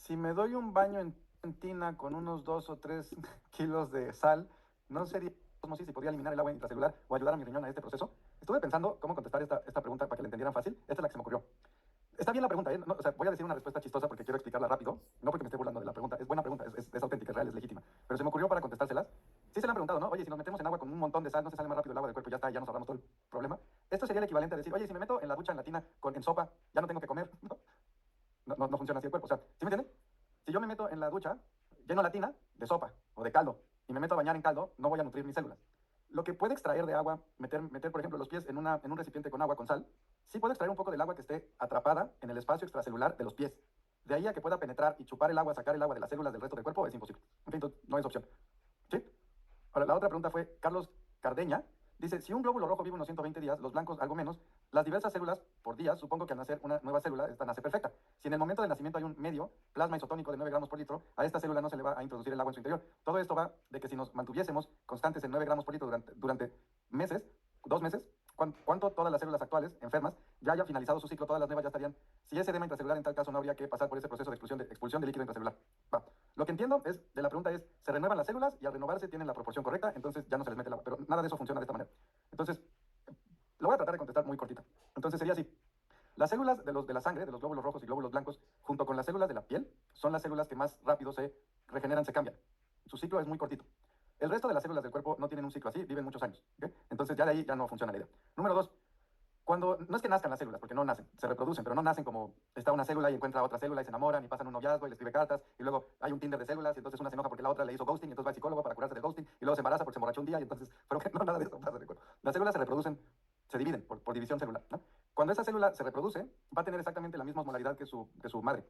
Si me doy un baño en tina con unos 2 o 3 kilos de sal, ¿no sería osmosis y podría eliminar el agua intracelular o ayudar a mi riñón a este proceso? Estuve pensando cómo contestar esta pregunta para que la entendieran fácil. Esta es la que se me ocurrió. Está bien la pregunta, ¿eh? No, o sea, voy a decir una respuesta chistosa porque quiero explicarla rápido. No porque me esté burlando de la pregunta. Es buena pregunta, es auténtica, es real, es legítima. Pero se me ocurrió para contestárselas. Sí se le han preguntado, ¿no? Oye, si nos metemos en agua con un montón de sal, ¿no se sale más rápido el agua del cuerpo? Ya está, ya nos ahorramos todo el problema. Esto sería el equivalente a decir, oye, si me meto en la ducha, en la tina, en sopa, ya no tengo que comer. No funciona así el cuerpo. O sea, ¿sí me entienden? Si yo me meto en la ducha, lleno la tina de sopa o de caldo y me meto a bañar en caldo, no voy a nutrir mis células. Lo que puede extraer de agua, meter por ejemplo, los pies en un recipiente con agua con sal, sí puede extraer un poco del agua que esté atrapada en el espacio extracelular de los pies. De ahí a que pueda penetrar y chupar el agua, sacar el agua de las células del resto del cuerpo, es imposible. En fin, entonces, no es opción. ¿Sí? Ahora, la otra pregunta fue Carlos Cardeña. Dice, si un glóbulo rojo vive unos 120 días, los blancos algo menos, las diversas células por día, supongo que al nacer una nueva célula, esta nace perfecta. Si en el momento del nacimiento hay un medio plasma isotónico de 9 gramos por litro, a esta célula no se le va a introducir el agua en su interior. Todo esto va de que si nos mantuviésemos constantes en 9 gramos por litro durante meses, 2 meses, cuánto todas las células actuales, enfermas, ya hayan finalizado su ciclo, todas las nuevas ya estarían. Si ese edema intracelular en tal caso no habría que pasar por ese proceso de expulsión de líquido intracelular. Va. Lo que entiendo es, de la pregunta es, se renuevan las células y al renovarse tienen la proporción correcta, entonces ya no se les mete el agua. Pero nada de eso funciona de esta manera. Entonces, lo voy a tratar de contestar muy cortita. Entonces sería así. Las células de la sangre, de los glóbulos rojos y glóbulos blancos, junto con las células de la piel, son las células que más rápido se regeneran, se cambian. Su ciclo es muy cortito. El resto de las células del cuerpo no tienen un ciclo así, viven muchos años. ¿Okay? Entonces ya de ahí ya no funciona la idea. Número dos, cuando no es que nazcan las células, porque no nacen, se reproducen, pero no nacen como está una célula y encuentra a otra célula y se enamoran y pasan un noviazgo y le escribe cartas y luego hay un Tinder de células y entonces una se enoja porque la otra le hizo ghosting y entonces va al psicólogo para curarse del ghosting y luego se embaraza porque se emborrachó un día y entonces, pero que no, nada de eso pasa en el cuerpo. Las células se reproducen, se dividen por división celular, ¿no? Cuando esa célula se reproduce, va a tener exactamente la misma osmolaridad que su madre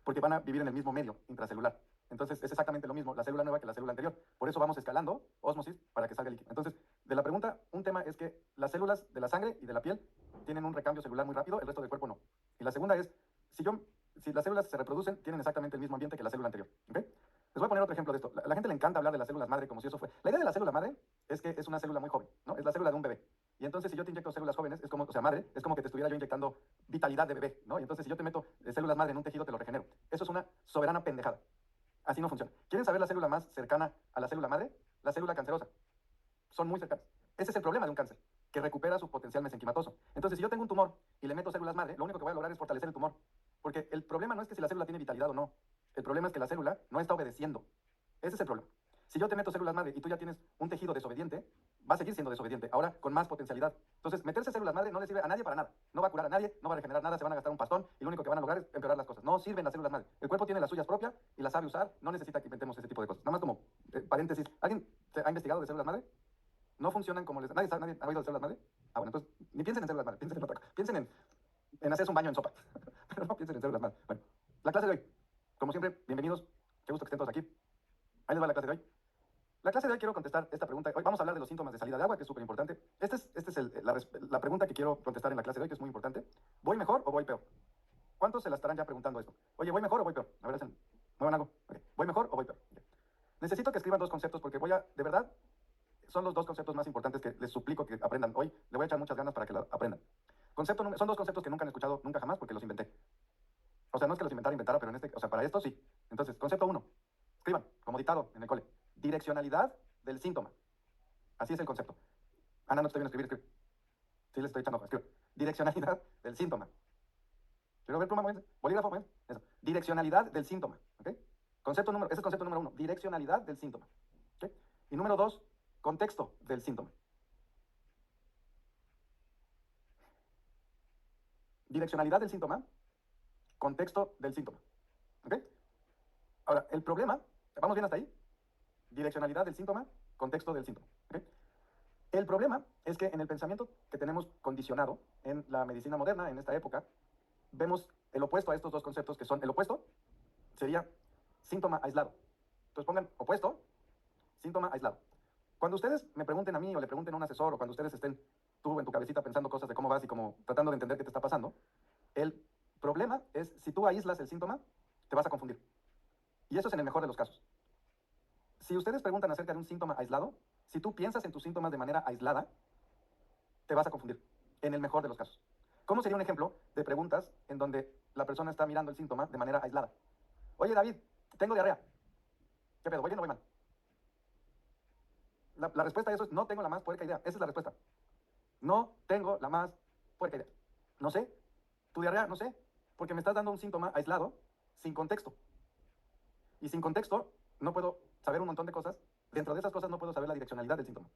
porque van a vivir en el mismo medio intracelular. Entonces es exactamente lo mismo la célula nueva que la célula anterior. Por eso vamos escalando osmosis para que salga el líquido. Entonces, de la pregunta, un tema es que las células de la sangre y de la piel tienen un recambio celular muy rápido, el resto del cuerpo no. Y la segunda es, si las células se reproducen, tienen exactamente el mismo ambiente que la célula anterior. ¿Okay? Les voy a poner otro ejemplo de esto. La gente le encanta hablar de las células madre como si eso fue. La idea de la célula madre es que es una célula muy joven, ¿no? Es la célula de un bebé. Y entonces, si yo te inyecto células jóvenes, es como, o sea, madre, es como que te estuviera yo inyectando vitalidad de bebé, ¿no? Y entonces, si yo te meto células madre en un tejido, te lo regenero. Eso es una soberana pendejada. Así no funciona. ¿Quieren saber la célula más cercana a la célula madre? La célula cancerosa. Son muy cercanas. Ese es el problema de un cáncer, que recupera su potencial mesenquimatoso. Entonces, si yo tengo un tumor y le meto células madre, lo único que voy a lograr es fortalecer el tumor. Porque el problema no es que si la célula tiene vitalidad o no. El problema es que la célula no está obedeciendo. Ese es el problema. Si yo te meto células madre y tú ya tienes un tejido desobediente, va a seguir siendo desobediente, ahora con más potencialidad. Entonces, meterse células madre no le sirve a nadie para nada. No va a curar a nadie, no va a regenerar nada, se van a gastar un pastón y lo único que van a lograr es empeorar las cosas. No sirven las células madre. El cuerpo tiene las suyas propias y las sabe usar, no necesita que inventemos ese tipo de cosas. Nada más como paréntesis. ¿Alguien ha investigado de células madre? No funcionan como les... ¿Nadie ha oído de células madre? Ah, bueno, entonces ni piensen en células madre, piensen en otra cosa. Piensen en hacerse un baño en sopa. Pero no piensen en células madre. Bueno, la clase de hoy. Como siempre, bienvenidos. Qué gusto que estén todos aquí. Ahí les va la clase de hoy. La clase de hoy quiero contestar esta pregunta. Hoy vamos a hablar de los síntomas de salida de agua, que es súper importante. Esta es la pregunta que quiero contestar en la clase de hoy, que es muy importante. ¿Voy mejor o voy peor? ¿Cuántos se la estarán ya preguntando esto? Oye, ¿voy mejor o voy peor? A ver, muevan algo. Okay. ¿Voy mejor o voy peor? Okay. Necesito que escriban dos conceptos porque de verdad, son los dos conceptos más importantes que les suplico que aprendan. Hoy le voy a echar muchas ganas para que lo aprendan. Son dos conceptos que nunca han escuchado, nunca jamás, porque los inventé. O sea, no es que los inventara, pero o sea, para esto sí. Entonces, concepto uno. Escriban, como dictado en el cole. Direccionalidad del síntoma. Así es el concepto. Ana, no te estoy viendo escribir, escribe. Sí, les estoy echando ojo, escribe. Direccionalidad del síntoma. Quiero ver pluma, muévense. Bolígrafo, muévense. Eso. Direccionalidad del síntoma. ¿Ok? Ese es concepto número uno. Direccionalidad del síntoma. ¿Ok? Y número dos, contexto del síntoma. Direccionalidad del síntoma, contexto del síntoma. ¿Ok? Ahora, el problema, ¿vamos bien hasta ahí? Direccionalidad del síntoma, contexto del síntoma. ¿Ok? El problema es que en el pensamiento que tenemos condicionado en la medicina moderna, en esta época, vemos el opuesto a estos dos conceptos que son el opuesto sería síntoma aislado. Entonces pongan opuesto, síntoma aislado. Cuando ustedes me pregunten a mí o le pregunten a un asesor o cuando ustedes estén tú en tu cabecita pensando cosas de cómo vas y como tratando de entender qué te está pasando, el problema es si tú aíslas el síntoma, te vas a confundir. Y eso es en el mejor de los casos. Si ustedes preguntan acerca de un síntoma aislado, si tú piensas en tus síntomas de manera aislada, te vas a confundir, en el mejor de los casos. ¿Cómo sería un ejemplo de preguntas en donde la persona está mirando el síntoma de manera aislada? Oye, David, tengo diarrea. ¿Qué pedo? ¿Voy bien o voy mal? La respuesta a eso es no tengo la más puerca idea. Esa es la respuesta. No tengo la más puerca idea. No sé. Tu diarrea, no sé. Porque me estás dando un síntoma aislado, sin contexto. Y sin contexto no puedo saber un montón de cosas. Dentro de esas cosas no puedo saber la direccionalidad del síntoma.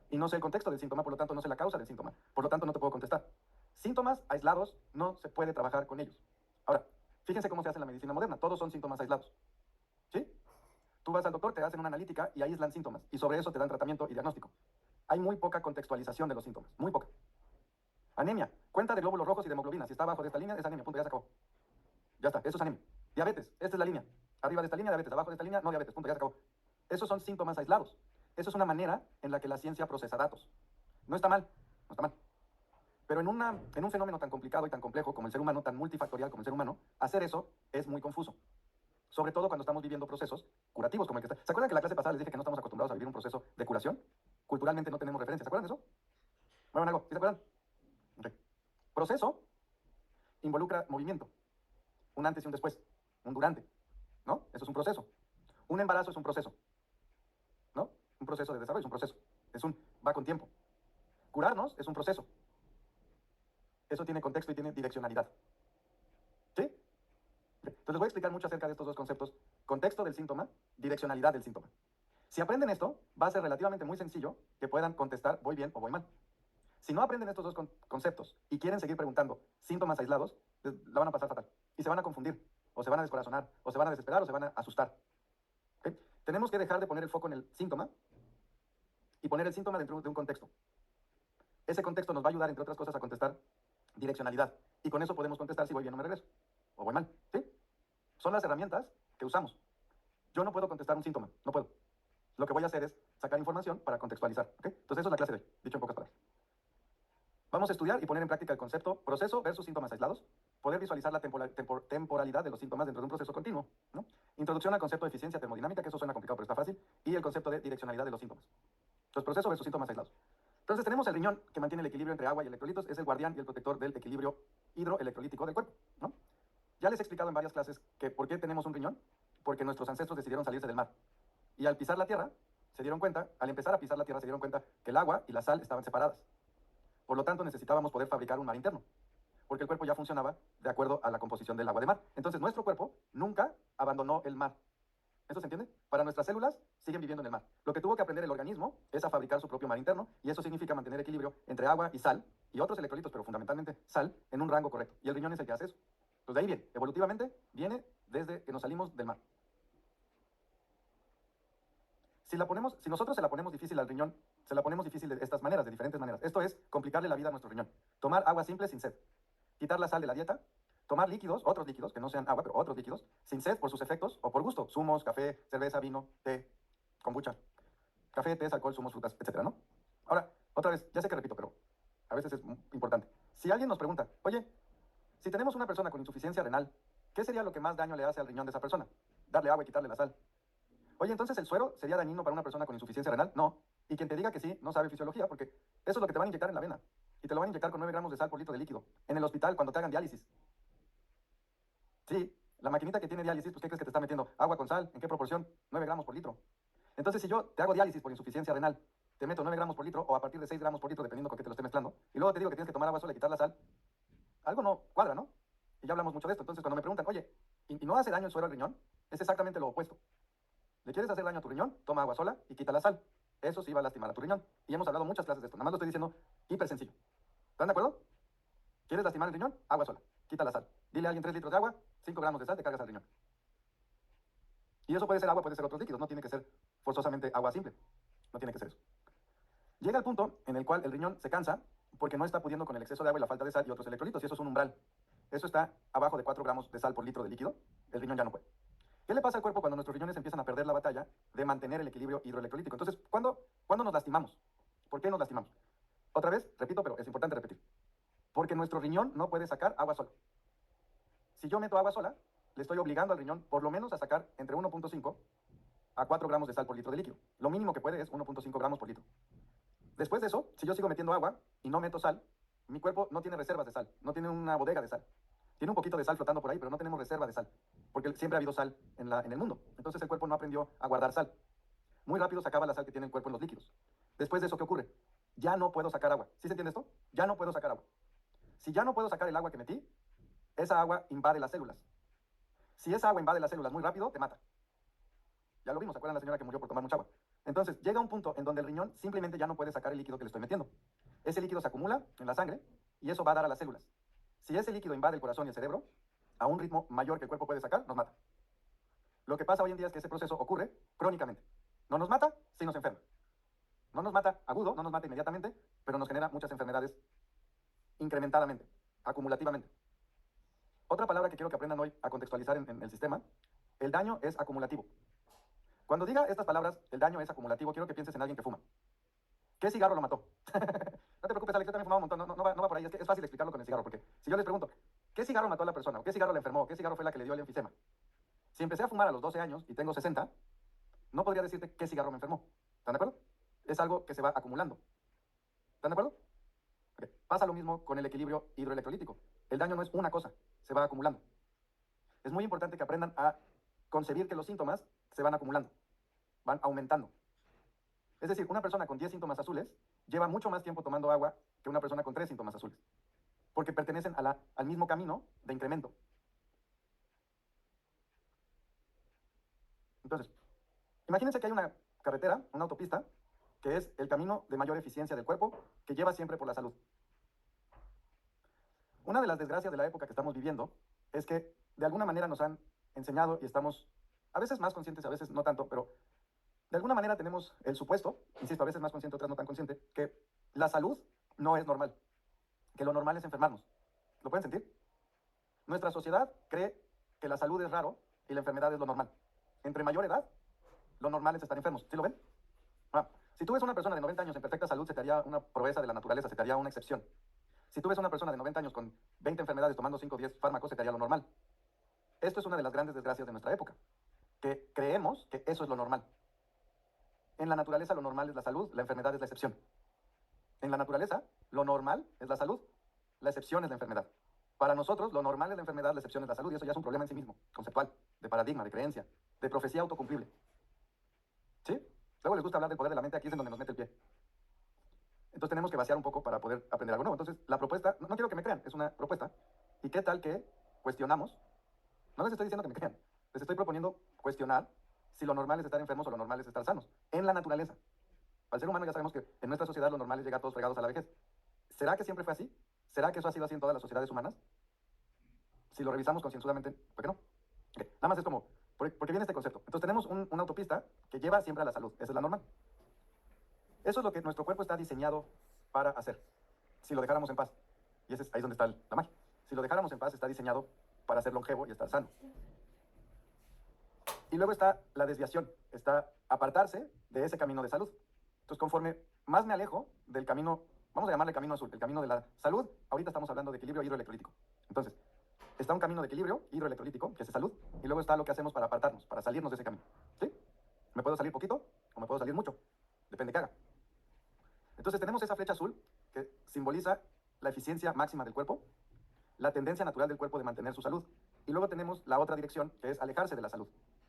Y no sé el contexto del síntoma, por lo tanto no sé la causa del síntoma. Por lo tanto no te puedo contestar. Síntomas aislados no se puede trabajar con ellos. Ahora, fíjense cómo se hace en la medicina moderna. Todos son síntomas aislados. ¿Sí? Tú vas al doctor, te hacen una analítica y aíslan síntomas. Y sobre eso te dan tratamiento y diagnóstico. Hay muy poca contextualización de los síntomas. Muy poca. Anemia. Cuenta de glóbulos rojos y de hemoglobina. Si está abajo de esta línea, es anemia. Punto, ya se acabó. Ya está. Eso es anemia. Diabetes. Esta es la línea. Arriba de esta línea, diabetes. Abajo de esta línea, no diabetes. Punto, ya se acabó. Esos son síntomas aislados. Eso es una manera en la que la ciencia procesa datos. No está mal. No está mal. Pero en un fenómeno tan complicado y tan complejo como el ser humano, tan multifactorial como el ser humano, hacer eso es muy confuso. Sobre todo cuando estamos viviendo procesos curativos como el que está. ¿Se acuerdan que la clase pasada les dije que no estamos acostumbrados a vivir un proceso de curación? Culturalmente no tenemos referencia. ¿Se acuerdan de eso? ¿Muevan algo? ¿Sí se acuerdan? Okay. Proceso involucra movimiento. Un antes y un después. Un durante. ¿No? Eso es un proceso. Un embarazo es un proceso. ¿No? Un proceso de desarrollo es un proceso. Va con tiempo. Curarnos es un proceso. Eso tiene contexto y tiene direccionalidad. ¿Sí? Entonces les voy a explicar mucho acerca de estos dos conceptos. Contexto del síntoma, direccionalidad del síntoma. Si aprenden esto, va a ser relativamente muy sencillo que puedan contestar voy bien o voy mal. Si no aprenden estos dos conceptos y quieren seguir preguntando síntomas aislados, la van a pasar fatal. Y se van a confundir, o se van a descorazonar, o se van a desesperar, o se van a asustar. ¿Okay? Tenemos que dejar de poner el foco en el síntoma y poner el síntoma dentro de un contexto. Ese contexto nos va a ayudar, entre otras cosas, a contestar direccionalidad. Y con eso podemos contestar si voy bien o me regreso, o voy mal. ¿Sí? Son las herramientas que usamos. Yo no puedo contestar un síntoma, no puedo. Lo que voy a hacer es sacar información para contextualizar. ¿Okay? Entonces, eso es la clase de hoy, dicho en pocas palabras. Vamos a estudiar y poner en práctica el concepto proceso versus síntomas aislados, poder visualizar la temporalidad de los síntomas dentro de un proceso continuo, ¿no? Introducción al concepto de eficiencia termodinámica, que eso suena complicado pero está fácil, y el concepto de direccionalidad de los síntomas. Entonces, proceso versus síntomas aislados. Entonces, tenemos el riñón, que mantiene el equilibrio entre agua y electrolitos, es el guardián y el protector del equilibrio hidroelectrolítico del cuerpo, ¿no? Ya les he explicado en varias clases que por qué tenemos un riñón, porque nuestros ancestros decidieron salirse del mar. Y al pisar la tierra, se dieron cuenta, al empezar a pisar la tierra, se dieron cuenta que el agua y la sal estaban separadas. Por lo tanto, necesitábamos poder fabricar un mar interno, porque el cuerpo ya funcionaba de acuerdo a la composición del agua de mar. Entonces, nuestro cuerpo nunca abandonó el mar. ¿Eso se entiende? Para nuestras células siguen viviendo en el mar. Lo que tuvo que aprender el organismo es a fabricar su propio mar interno, y eso significa mantener equilibrio entre agua y sal, y otros electrolitos, pero fundamentalmente sal, en un rango correcto. Y el riñón es el que hace eso. Entonces, de ahí viene, evolutivamente, viene desde que nos salimos del mar. Si nosotros se la ponemos difícil al riñón, se la ponemos difícil de estas maneras, de diferentes maneras. Esto es complicarle la vida a nuestro riñón. Tomar agua simple sin sed. Quitar la sal de la dieta. Tomar líquidos, otros líquidos, que no sean agua, pero otros líquidos, sin sed por sus efectos o por gusto. Zumos, café, cerveza, vino, té, kombucha. Café, té, alcohol, zumos, frutas, etcétera, ¿no? Ahora, otra vez, ya sé que repito, pero a veces es importante. Si alguien nos pregunta, oye, si tenemos una persona con insuficiencia renal, ¿qué sería lo que más daño le hace al riñón de esa persona? Darle agua y quitarle la sal. Oye, entonces el suero sería dañino para una persona con insuficiencia renal. No. Y quien te diga que sí, no sabe fisiología, porque eso es lo que te van a inyectar en la vena. Y te lo van a inyectar con 9 gramos de sal por litro de líquido. En el hospital, cuando te hagan diálisis. Sí, la maquinita que tiene diálisis, pues ¿qué crees que te está metiendo? Agua con sal. ¿En qué proporción? 9 gramos por litro. Entonces, si yo te hago diálisis por insuficiencia renal, te meto 9 gramos por litro o a partir de 6 gramos por litro, dependiendo con qué te lo esté mezclando, y luego te digo que tienes que tomar agua sola y quitar la sal, algo no cuadra, ¿no? Y ya hablamos mucho de esto. Entonces, cuando me preguntan, oye, ¿y no hace daño el suero al riñón? Es exactamente lo opuesto. ¿Le quieres hacer daño a tu riñón? Toma agua sola y quita la sal. Eso sí va a lastimar a tu riñón. Y hemos hablado muchas clases de esto. Nada más lo estoy diciendo hiper sencillo. ¿Están de acuerdo? ¿Quieres lastimar el riñón? Agua sola. Quita la sal. Dile a alguien 3 litros de agua, 5 gramos de sal, te cargas al riñón. Y eso puede ser agua, puede ser otros líquidos. No tiene que ser forzosamente agua simple. No tiene que ser eso. Llega el punto en el cual el riñón se cansa porque no está pudiendo con el exceso de agua y la falta de sal y otros electrolitos. Y eso es un umbral. Eso está abajo de 4 gramos de sal por litro de líquido. El riñón ya no puede. ¿Qué le pasa al cuerpo cuando nuestros riñones empiezan a perder la batalla de mantener el equilibrio hidroelectrolítico? Entonces, ¿cuándo nos lastimamos? ¿Por qué nos lastimamos? Otra vez, repito, pero es importante repetir. Porque nuestro riñón no puede sacar agua sola. Si yo meto agua sola, le estoy obligando al riñón por lo menos a sacar entre 1.5 a 4 gramos de sal por litro de líquido. Lo mínimo que puede es 1.5 gramos por litro. Después de eso, si yo sigo metiendo agua y no meto sal, mi cuerpo no tiene reservas de sal, no tiene una bodega de sal. tiene un poquito de sal flotando por ahí, pero no tenemos reserva de sal, porque siempre ha habido sal en el mundo. Entonces el cuerpo no aprendió a guardar sal. Muy rápido se acaba la sal que tiene el cuerpo en los líquidos. Después de eso, ¿qué ocurre? Ya no puedo sacar agua. ¿Sí se entiende esto? Ya no puedo sacar agua. Si ya no puedo sacar el agua que metí, esa agua invade las células. Si esa agua invade las células muy rápido, te mata. Ya lo vimos, ¿se acuerdan la señora que murió por tomar mucha agua? Entonces, llega un punto en donde el riñón simplemente ya no puede sacar el líquido que le estoy metiendo. Ese líquido se acumula en la sangre y eso va a dar a las células. Si ese líquido invade el corazón y el cerebro, a un ritmo mayor que el cuerpo puede sacar, nos mata. Lo que pasa hoy en día es que ese proceso ocurre crónicamente. No nos mata, sí nos enferma. No nos mata agudo, no nos mata inmediatamente, pero nos genera muchas enfermedades incrementadamente, acumulativamente. Otra palabra que quiero que aprendan hoy a contextualizar en el sistema, el daño es acumulativo. Cuando diga estas palabras, el daño es acumulativo, quiero que pienses en alguien que fuma. ¿Qué cigarro lo mató? No te preocupes, Alex, yo también fumaba un montón, no va por ahí, es fácil explicarlo con el cigarro, porque si yo les pregunto, ¿qué cigarro mató a la persona? ¿O qué cigarro la enfermó? ¿Qué cigarro fue la que le dio el enfisema? Si empecé a fumar a los 12 años y tengo 60, no podría decirte qué cigarro me enfermó. ¿Están de acuerdo? Es algo que se va acumulando. ¿Están de acuerdo? Okay. Pasa lo mismo con el equilibrio hidroelectrolítico. El daño no es una cosa, se va acumulando. Es muy importante que aprendan a concebir que los síntomas se van acumulando, van aumentando. Es decir, una persona con 10 síntomas azules lleva mucho más tiempo tomando agua que una persona con 3 síntomas azules, porque pertenecen al mismo camino de incremento. Entonces, imagínense que hay una carretera, una autopista, que es el camino de mayor eficiencia del cuerpo, que lleva siempre por la salud. Una de las desgracias de la época que estamos viviendo es que de alguna manera nos han enseñado y estamos a veces más conscientes, a veces no tanto, pero de alguna manera tenemos el supuesto, insisto, a veces más consciente, otras no tan consciente, que la salud no es normal, que lo normal es enfermarnos. ¿Lo pueden sentir? Nuestra sociedad cree que la salud es raro y la enfermedad es lo normal. Entre mayor edad, lo normal es estar enfermos. ¿Sí lo ven? Si tú ves una persona de 90 años en perfecta salud, se te haría una proeza de la naturaleza, se te haría una excepción. Si tú ves una persona de 90 años con 20 enfermedades tomando 5 o 10 fármacos, se te haría lo normal. Esto es una de las grandes desgracias de nuestra época, que creemos que eso es lo normal. En la naturaleza lo normal es la salud, la enfermedad es la excepción. En la naturaleza lo normal es la salud, la excepción es la enfermedad. Para nosotros lo normal es la enfermedad, la excepción es la salud, y eso ya es un problema en sí mismo, conceptual, de paradigma, de creencia, de profecía autocumplible. ¿Sí? Luego les gusta hablar del poder de la mente, aquí es en donde nos mete el pie. Entonces tenemos que vaciar un poco para poder aprender algo nuevo. Entonces la propuesta, no quiero que me crean, es una propuesta. ¿Y qué tal que cuestionamos? No les estoy diciendo que me crean, les estoy proponiendo cuestionar si lo normal es estar enfermos o lo normal es estar sanos, en la naturaleza. Al ser humano ya sabemos que en nuestra sociedad lo normal es llegar todos fregados a la vejez. ¿Será que siempre fue así? ¿Será que eso ha sido así en todas las sociedades humanas? Si lo revisamos concienzudamente, ¿por qué no? Okay. Nada más es como, porque viene este concepto. Entonces tenemos una autopista que lleva siempre a la salud, esa es la normal. Eso es lo que nuestro cuerpo está diseñado para hacer, si lo dejáramos en paz. Y ahí es donde está la magia. Si lo dejáramos en paz, está diseñado para ser longevo y estar sano. Y luego está la desviación, está apartarse de ese camino de salud. Entonces, conforme más me alejo del camino, vamos a llamarle camino azul, el camino de la salud, ahorita estamos hablando de equilibrio hidroelectrolítico. Entonces, está un camino de equilibrio hidroelectrolítico, que es de salud, y luego está lo que hacemos para apartarnos, para salirnos de ese camino. ¿Sí? Me puedo salir poquito o me puedo salir mucho, depende de qué haga. Entonces, tenemos esa flecha azul que simboliza la eficiencia máxima del cuerpo, la tendencia natural del cuerpo de mantener su salud. Y luego tenemos la otra dirección, que es alejarse de la salud.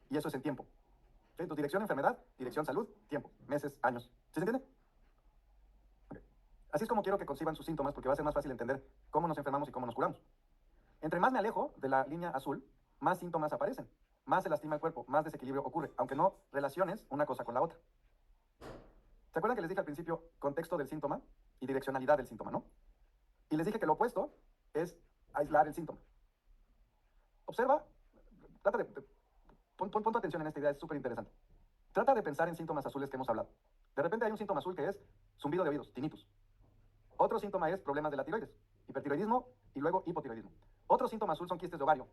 Y eso es en tiempo. ¿Okay? Entonces, dirección enfermedad, dirección salud, tiempo, meses, años. ¿Sí se entiende? Okay. Así es como quiero que conciban sus síntomas, porque va a ser más fácil entender cómo nos enfermamos y cómo nos curamos. Entre más me alejo de la línea azul, más síntomas aparecen, más se lastima el cuerpo, más desequilibrio ocurre, aunque no relaciones una cosa con la otra. ¿Se acuerdan que les dije al principio contexto del síntoma y direccionalidad del síntoma, no? Y les dije que lo opuesto es aislar el síntoma. Observa, trata de pon tu atención en esta idea, es súper interesante. Trata de pensar en síntomas azules que hemos hablado. De repente hay un síntoma azul que es zumbido de oídos, tinnitus. Otro síntoma es problemas de la tiroides, hipertiroidismo y luego hipotiroidismo. Otro síntoma azul son quistes de ovario.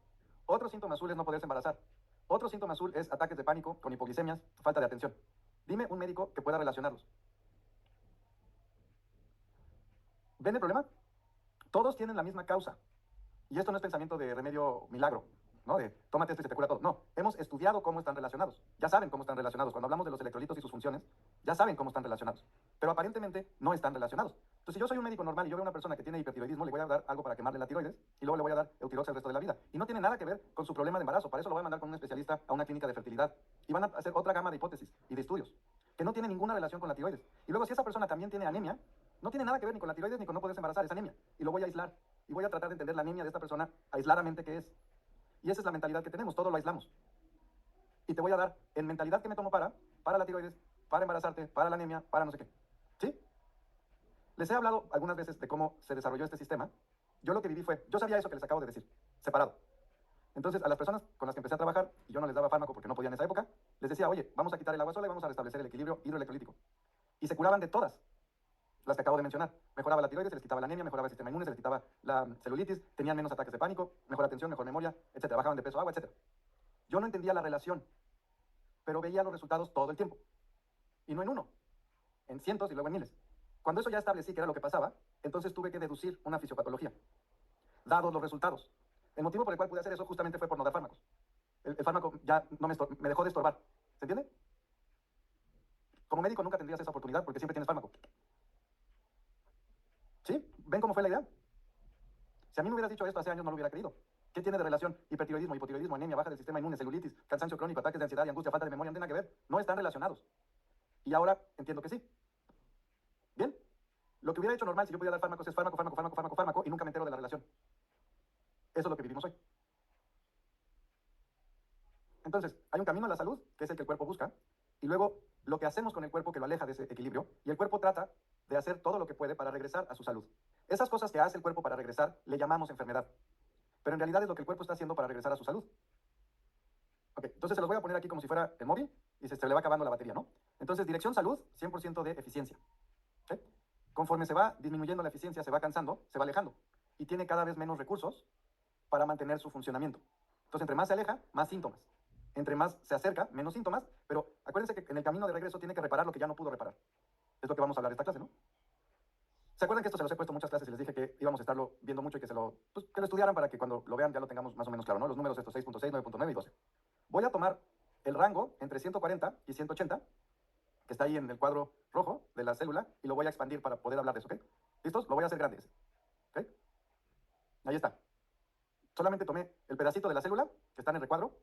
Otro síntoma azul es no poderse embarazar. Otro síntoma azul es ataques de pánico con hipoglicemias, falta de atención. Dime un médico que pueda relacionarlos. ¿Ven el problema? Todos tienen la misma causa. Y esto no es pensamiento de remedio milagro, ¿no? De tómate esto y se te cura todo. No, hemos estudiado cómo están relacionados. Ya saben cómo están relacionados. Cuando hablamos de los electrolitos y sus funciones, ya saben cómo están relacionados. Pero aparentemente no están relacionados. Entonces, si yo soy un médico normal y yo veo a una persona que tiene hipertiroidismo, le voy a dar algo para quemarle la tiroides y luego le voy a dar eutirox el resto del año. ver con su problema de embarazo. Para eso lo voy a mandar con un especialista a una clínica de fertilidad. Y van a hacer otra gama de hipótesis y de estudios que no tienen ninguna relación con la tiroides. Y luego, si esa persona también tiene anemia, no tiene nada que ver ni con la tiroides ni con no poderse embarazar, es anemia. Y lo voy a aislar. Y voy a tratar de entender la anemia de esta persona aisladamente qué es. Y esa es la mentalidad que tenemos, todo lo aislamos. Y te voy a dar en mentalidad que me tomo para la tiroides, para embarazarte, para la anemia, para no sé qué. ¿Sí? Les he hablado algunas veces de cómo se desarrolló este sistema. Yo lo que viví fue, yo sabía eso que les acabo de decir, separado. Entonces, a las personas con las que empecé a trabajar, y yo no les daba fármaco porque no podía en esa época, les decía, oye, vamos a quitar el agua sola y vamos a restablecer el equilibrio hidroelectrolítico. Y se curaban de todas las que acabo de mencionar. Mejoraba la tiroides, se les quitaba la anemia, mejoraba el sistema inmune, se les quitaba la celulitis, tenían menos ataques de pánico, mejor atención, mejor memoria, etcétera. Bajaban de peso, agua, etcétera. Yo no entendía la relación, pero veía los resultados todo el tiempo. Y no en uno, en cientos y luego en miles. Cuando eso ya establecí que era lo que pasaba, entonces tuve que deducir una fisiopatología, dados los resultados. El motivo por el cual pude hacer eso justamente fue por no dar fármacos. El fármaco ya no me dejó de estorbar. ¿Se entiende? Como médico nunca tendrías esa oportunidad porque siempre tienes fármaco. ¿Sí? ¿Ven cómo fue la idea? Si a mí me hubieras dicho esto hace años, no lo hubiera creído. ¿Qué tiene de relación? Hipertiroidismo, hipotiroidismo, anemia, baja del sistema inmune, celulitis, cansancio crónico, ataques de ansiedad y angustia, falta de memoria, no tiene nada que ver. No están relacionados. Y ahora entiendo que sí. ¿Bien? Lo que hubiera hecho normal si yo pudiera dar fármacos es fármaco, fármaco, fármaco, fármaco, fármaco y nunca me entero de la relación. Eso es lo que vivimos hoy. Entonces, hay un camino a la salud, que es el que el cuerpo busca, y luego lo que hacemos con el cuerpo que lo aleja de ese equilibrio, y el cuerpo trata de hacer todo lo que puede para regresar a su salud. Esas cosas que hace el cuerpo para regresar le llamamos enfermedad, pero en realidad es lo que el cuerpo está haciendo para regresar a su salud. Ok, entonces se los voy a poner aquí como si fuera el móvil y se le va acabando la batería, ¿no? Entonces, dirección salud, 100% de eficiencia. ¿Sí? Conforme se va disminuyendo la eficiencia, se va cansando, se va alejando y tiene cada vez menos recursos para mantener su funcionamiento. Entonces, entre más se aleja, más síntomas. Entre más se acerca, menos síntomas, pero acuérdense que en el camino de regreso tiene que reparar lo que ya no pudo reparar. Es lo que vamos a hablar esta clase, ¿no? ¿Se acuerdan que esto se los he puesto muchas clases y les dije que íbamos a estarlo viendo mucho y que, que lo estudiaran para que cuando lo vean ya lo tengamos más o menos claro, ¿no? Los números estos 6.6, 9.9 y 12. Voy a tomar el rango entre 140 y 180, que está ahí en el cuadro rojo de la célula, y lo voy a expandir para poder hablar de eso, ¿ok? ¿Listos? Lo voy a hacer grande ese, ¿ok? Ahí está. Solamente tomé el pedacito de la célula, que está en el recuadro,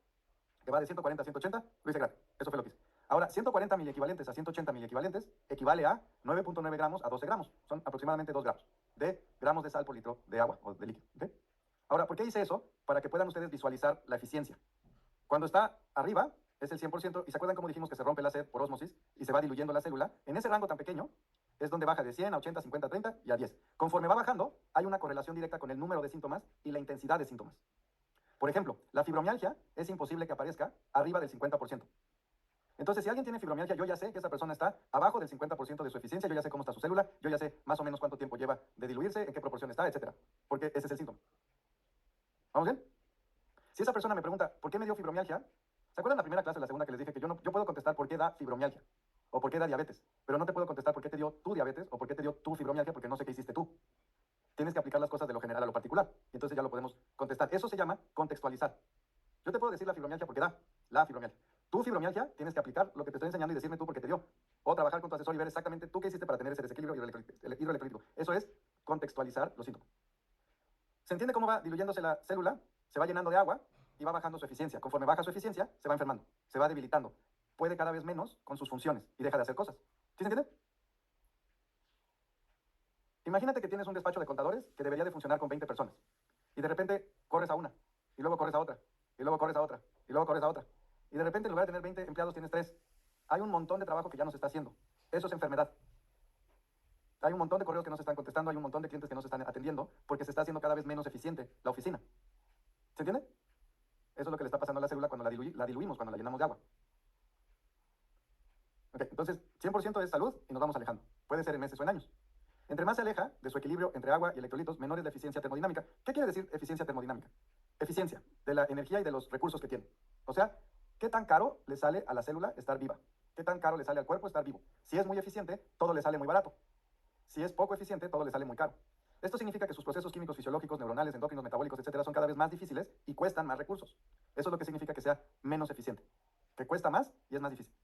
que va de 140 a 180, lo hice grande. Eso fue lo que hice. Ahora, 140 miliequivalentes a 180 miliequivalentes equivale a 9.9 gramos a 12 gramos. Son aproximadamente 2 gramos de gramos de sal por litro de agua o de líquido. ¿Okay? Ahora, ¿por qué hice eso? Para que puedan ustedes visualizar la eficiencia. Cuando está arriba es el 100%, y se acuerdan cómo dijimos que se rompe la sed por ósmosis y se va diluyendo la célula, en ese rango tan pequeño es donde baja de 100 a 80, 50, 30 y a 10. Conforme va bajando, hay una correlación directa con el número de síntomas y la intensidad de síntomas. Por ejemplo, la fibromialgia es imposible que aparezca arriba del 50%. Entonces, si alguien tiene fibromialgia, yo ya sé que esa persona está abajo del 50% de su eficiencia, yo ya sé cómo está su célula, yo ya sé más o menos cuánto tiempo lleva de diluirse, en qué proporción está, etcétera. Porque ese es el síntoma. ¿Vamos bien? Si esa persona me pregunta, ¿por qué me dio fibromialgia? ¿Se acuerdan la primera clase, la segunda, que les dije que yo puedo contestar por qué da fibromialgia o por qué da diabetes, pero no te puedo contestar por qué te dio tu diabetes o por qué te dio tu fibromialgia porque no sé qué hiciste tú? Tienes que aplicar las cosas de lo general a lo particular. Y entonces ya lo podemos contestar. Eso se llama contextualizar. Yo te puedo decir la fibromialgia porque da la fibromialgia. Tu fibromialgia tienes que aplicar lo que te estoy enseñando y decirme tú por qué te dio. O trabajar con tu asesor y ver exactamente tú qué hiciste para tener ese desequilibrio hidroelectrólico. Eso es contextualizar los síntomas. ¿Se entiende cómo va diluyéndose la célula? Se va llenando de agua y va bajando su eficiencia. Conforme baja su eficiencia, se va enfermando, se va debilitando. Puede cada vez menos con sus funciones y deja de hacer cosas. ¿Sí se entiende? Imagínate que tienes un despacho de contadores que debería de funcionar con 20 personas. Y de repente corres a una, y luego corres a otra, y luego corres a otra, y luego corres a otra. Y de repente en lugar de tener 20 empleados tienes 3. Hay un montón de trabajo que ya no se está haciendo. Eso es enfermedad. Hay un montón de correos que no se están contestando, hay un montón de clientes que no se están atendiendo porque se está haciendo cada vez menos eficiente la oficina. ¿Se entiende? Eso es lo que le está pasando a la célula cuando la diluimos, cuando la llenamos de agua. Okay, entonces, 100% es salud y nos vamos alejando. Puede ser en meses o en años. Entre más se aleja de su equilibrio entre agua y electrolitos, menor es la eficiencia termodinámica. ¿Qué quiere decir eficiencia termodinámica? Eficiencia de la energía y de los recursos que tiene. O sea, ¿qué tan caro le sale a la célula estar viva? ¿Qué tan caro le sale al cuerpo estar vivo? Si es muy eficiente, todo le sale muy barato. Si es poco eficiente, todo le sale muy caro. Esto significa que sus procesos químicos, fisiológicos, neuronales, endócrinos, metabólicos, etcétera, son cada vez más difíciles y cuestan más recursos. Eso es lo que significa que sea menos eficiente, que cuesta más y es más difícil.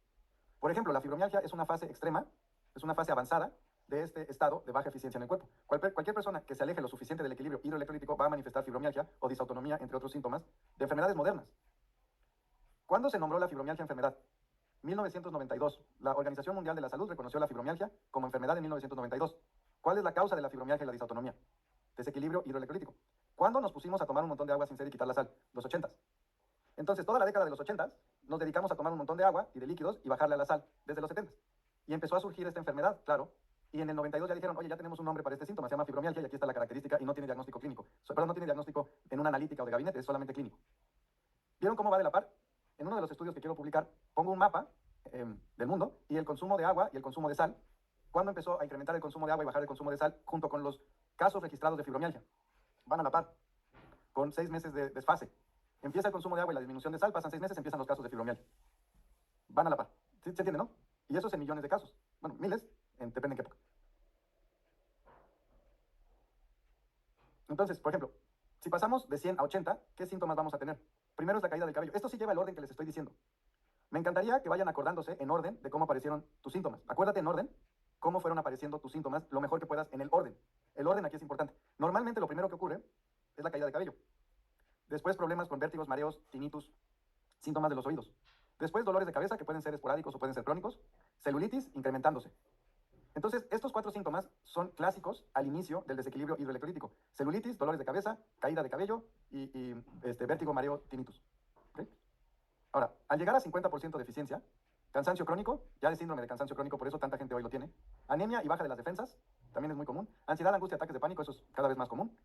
Por ejemplo, la fibromialgia es una fase extrema, es una fase avanzada de este estado de baja eficiencia en el cuerpo. Cualquier persona que se aleje lo suficiente del equilibrio hidroelectrolítico va a manifestar fibromialgia o disautonomía, entre otros síntomas, de enfermedades modernas. ¿Cuándo se nombró la fibromialgia enfermedad? 1992. La Organización Mundial de la Salud reconoció la fibromialgia como enfermedad en 1992. ¿Cuál es la causa de la fibromialgia y la disautonomía? Desequilibrio hidroelectrolítico. ¿Cuándo nos pusimos a tomar un montón de agua sin ser y quitar la sal? Los 80s. Entonces, toda la década de los 80s nos dedicamos a tomar un montón de agua y de líquidos y bajarle a la sal, desde los 70s. Y empezó a surgir esta enfermedad, claro. Y en el 92 ya dijeron, oye, ya tenemos un nombre para este síntoma, se llama fibromialgia y aquí está la característica y no tiene diagnóstico clínico. Perdón, no tiene diagnóstico en una analítica o de gabinete, es solamente clínico. ¿Vieron cómo va de la par? En uno de los estudios que quiero publicar, pongo un mapa del mundo y el consumo de agua y el consumo de sal. ¿Cuándo empezó a incrementar el consumo de agua y bajar el consumo de sal junto con los casos registrados de fibromialgia? Van a la par, con 6 meses de desfase. Empieza el consumo de agua y la disminución de sal, pasan 6 meses, empiezan los casos de fibromialgia. Van a la par. ¿Sí, se entiende, no? Y eso es en millones de casos. Bueno, miles, depende en qué época. Entonces, por ejemplo, si pasamos de 100 a 80, ¿qué síntomas vamos a tener? Primero es la caída del cabello. Esto sí lleva el orden que les estoy diciendo. Me encantaría que vayan acordándose en orden de cómo aparecieron tus síntomas. Acuérdate en orden cómo fueron apareciendo tus síntomas, lo mejor que puedas en el orden. El orden aquí es importante. Normalmente lo primero que ocurre es la caída de cabello. Después problemas con vértigos, mareos, tinnitus, síntomas de los oídos. Después dolores de cabeza que pueden ser esporádicos o pueden ser crónicos. Celulitis incrementándose. Entonces, estos 4 síntomas son clásicos al inicio del desequilibrio hidroelectrolítico. Celulitis, dolores de cabeza, caída de cabello y vértigo, mareo, tinnitus. ¿Okay? Ahora, al llegar a 50% de eficiencia, cansancio crónico, ya el síndrome de cansancio crónico, por eso tanta gente hoy lo tiene. Anemia y baja de las defensas, también es muy común. Ansiedad, angustia, ataques de pánico, eso es cada vez más común.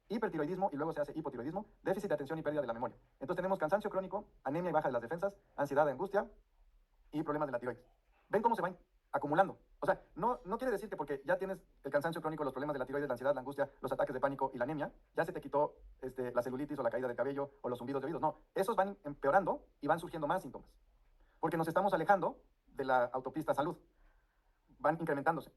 Hipertiroidismo y luego se hace hipotiroidismo, déficit de atención y pérdida de la memoria. Entonces tenemos cansancio crónico, anemia y baja de las defensas, ansiedad, angustia y problemas de la tiroides. ¿Ven cómo se van acumulando? O sea, no quiere decir que porque ya tienes el cansancio crónico, los problemas de la tiroides, la ansiedad, la angustia, los ataques de pánico y la anemia, ya se te quitó la celulitis o la caída del cabello o los zumbidos de oídos. No, esos van empeorando y van surgiendo más síntomas. Porque nos estamos alejando de la autopista salud. Van incrementándose.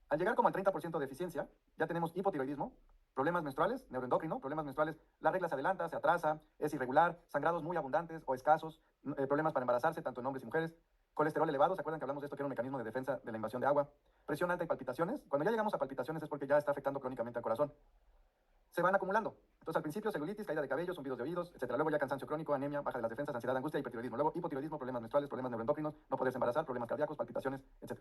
Al llegar como al 30% de eficiencia, ya tenemos hipotiroidismo, problemas menstruales, neuroendocrino, problemas menstruales, la regla se adelanta, se atrasa, es irregular, sangrados muy abundantes o escasos, problemas para embarazarse, tanto en hombres y mujeres, colesterol elevado, ¿se acuerdan que hablamos de esto que era un mecanismo de defensa de la invasión de agua? Presión alta y palpitaciones. Cuando ya llegamos a palpitaciones es porque ya está afectando crónicamente al corazón. Se van acumulando. Entonces al principio celulitis, caída de cabello, zumbidos de oídos, etc. Luego ya cansancio crónico, anemia, baja de las defensas, ansiedad, angustia, hipertiroidismo. Luego hipotiroidismo, problemas menstruales, problemas neuroendocrinos, no poderse embarazar, problemas cardíacos, palpitaciones, etc.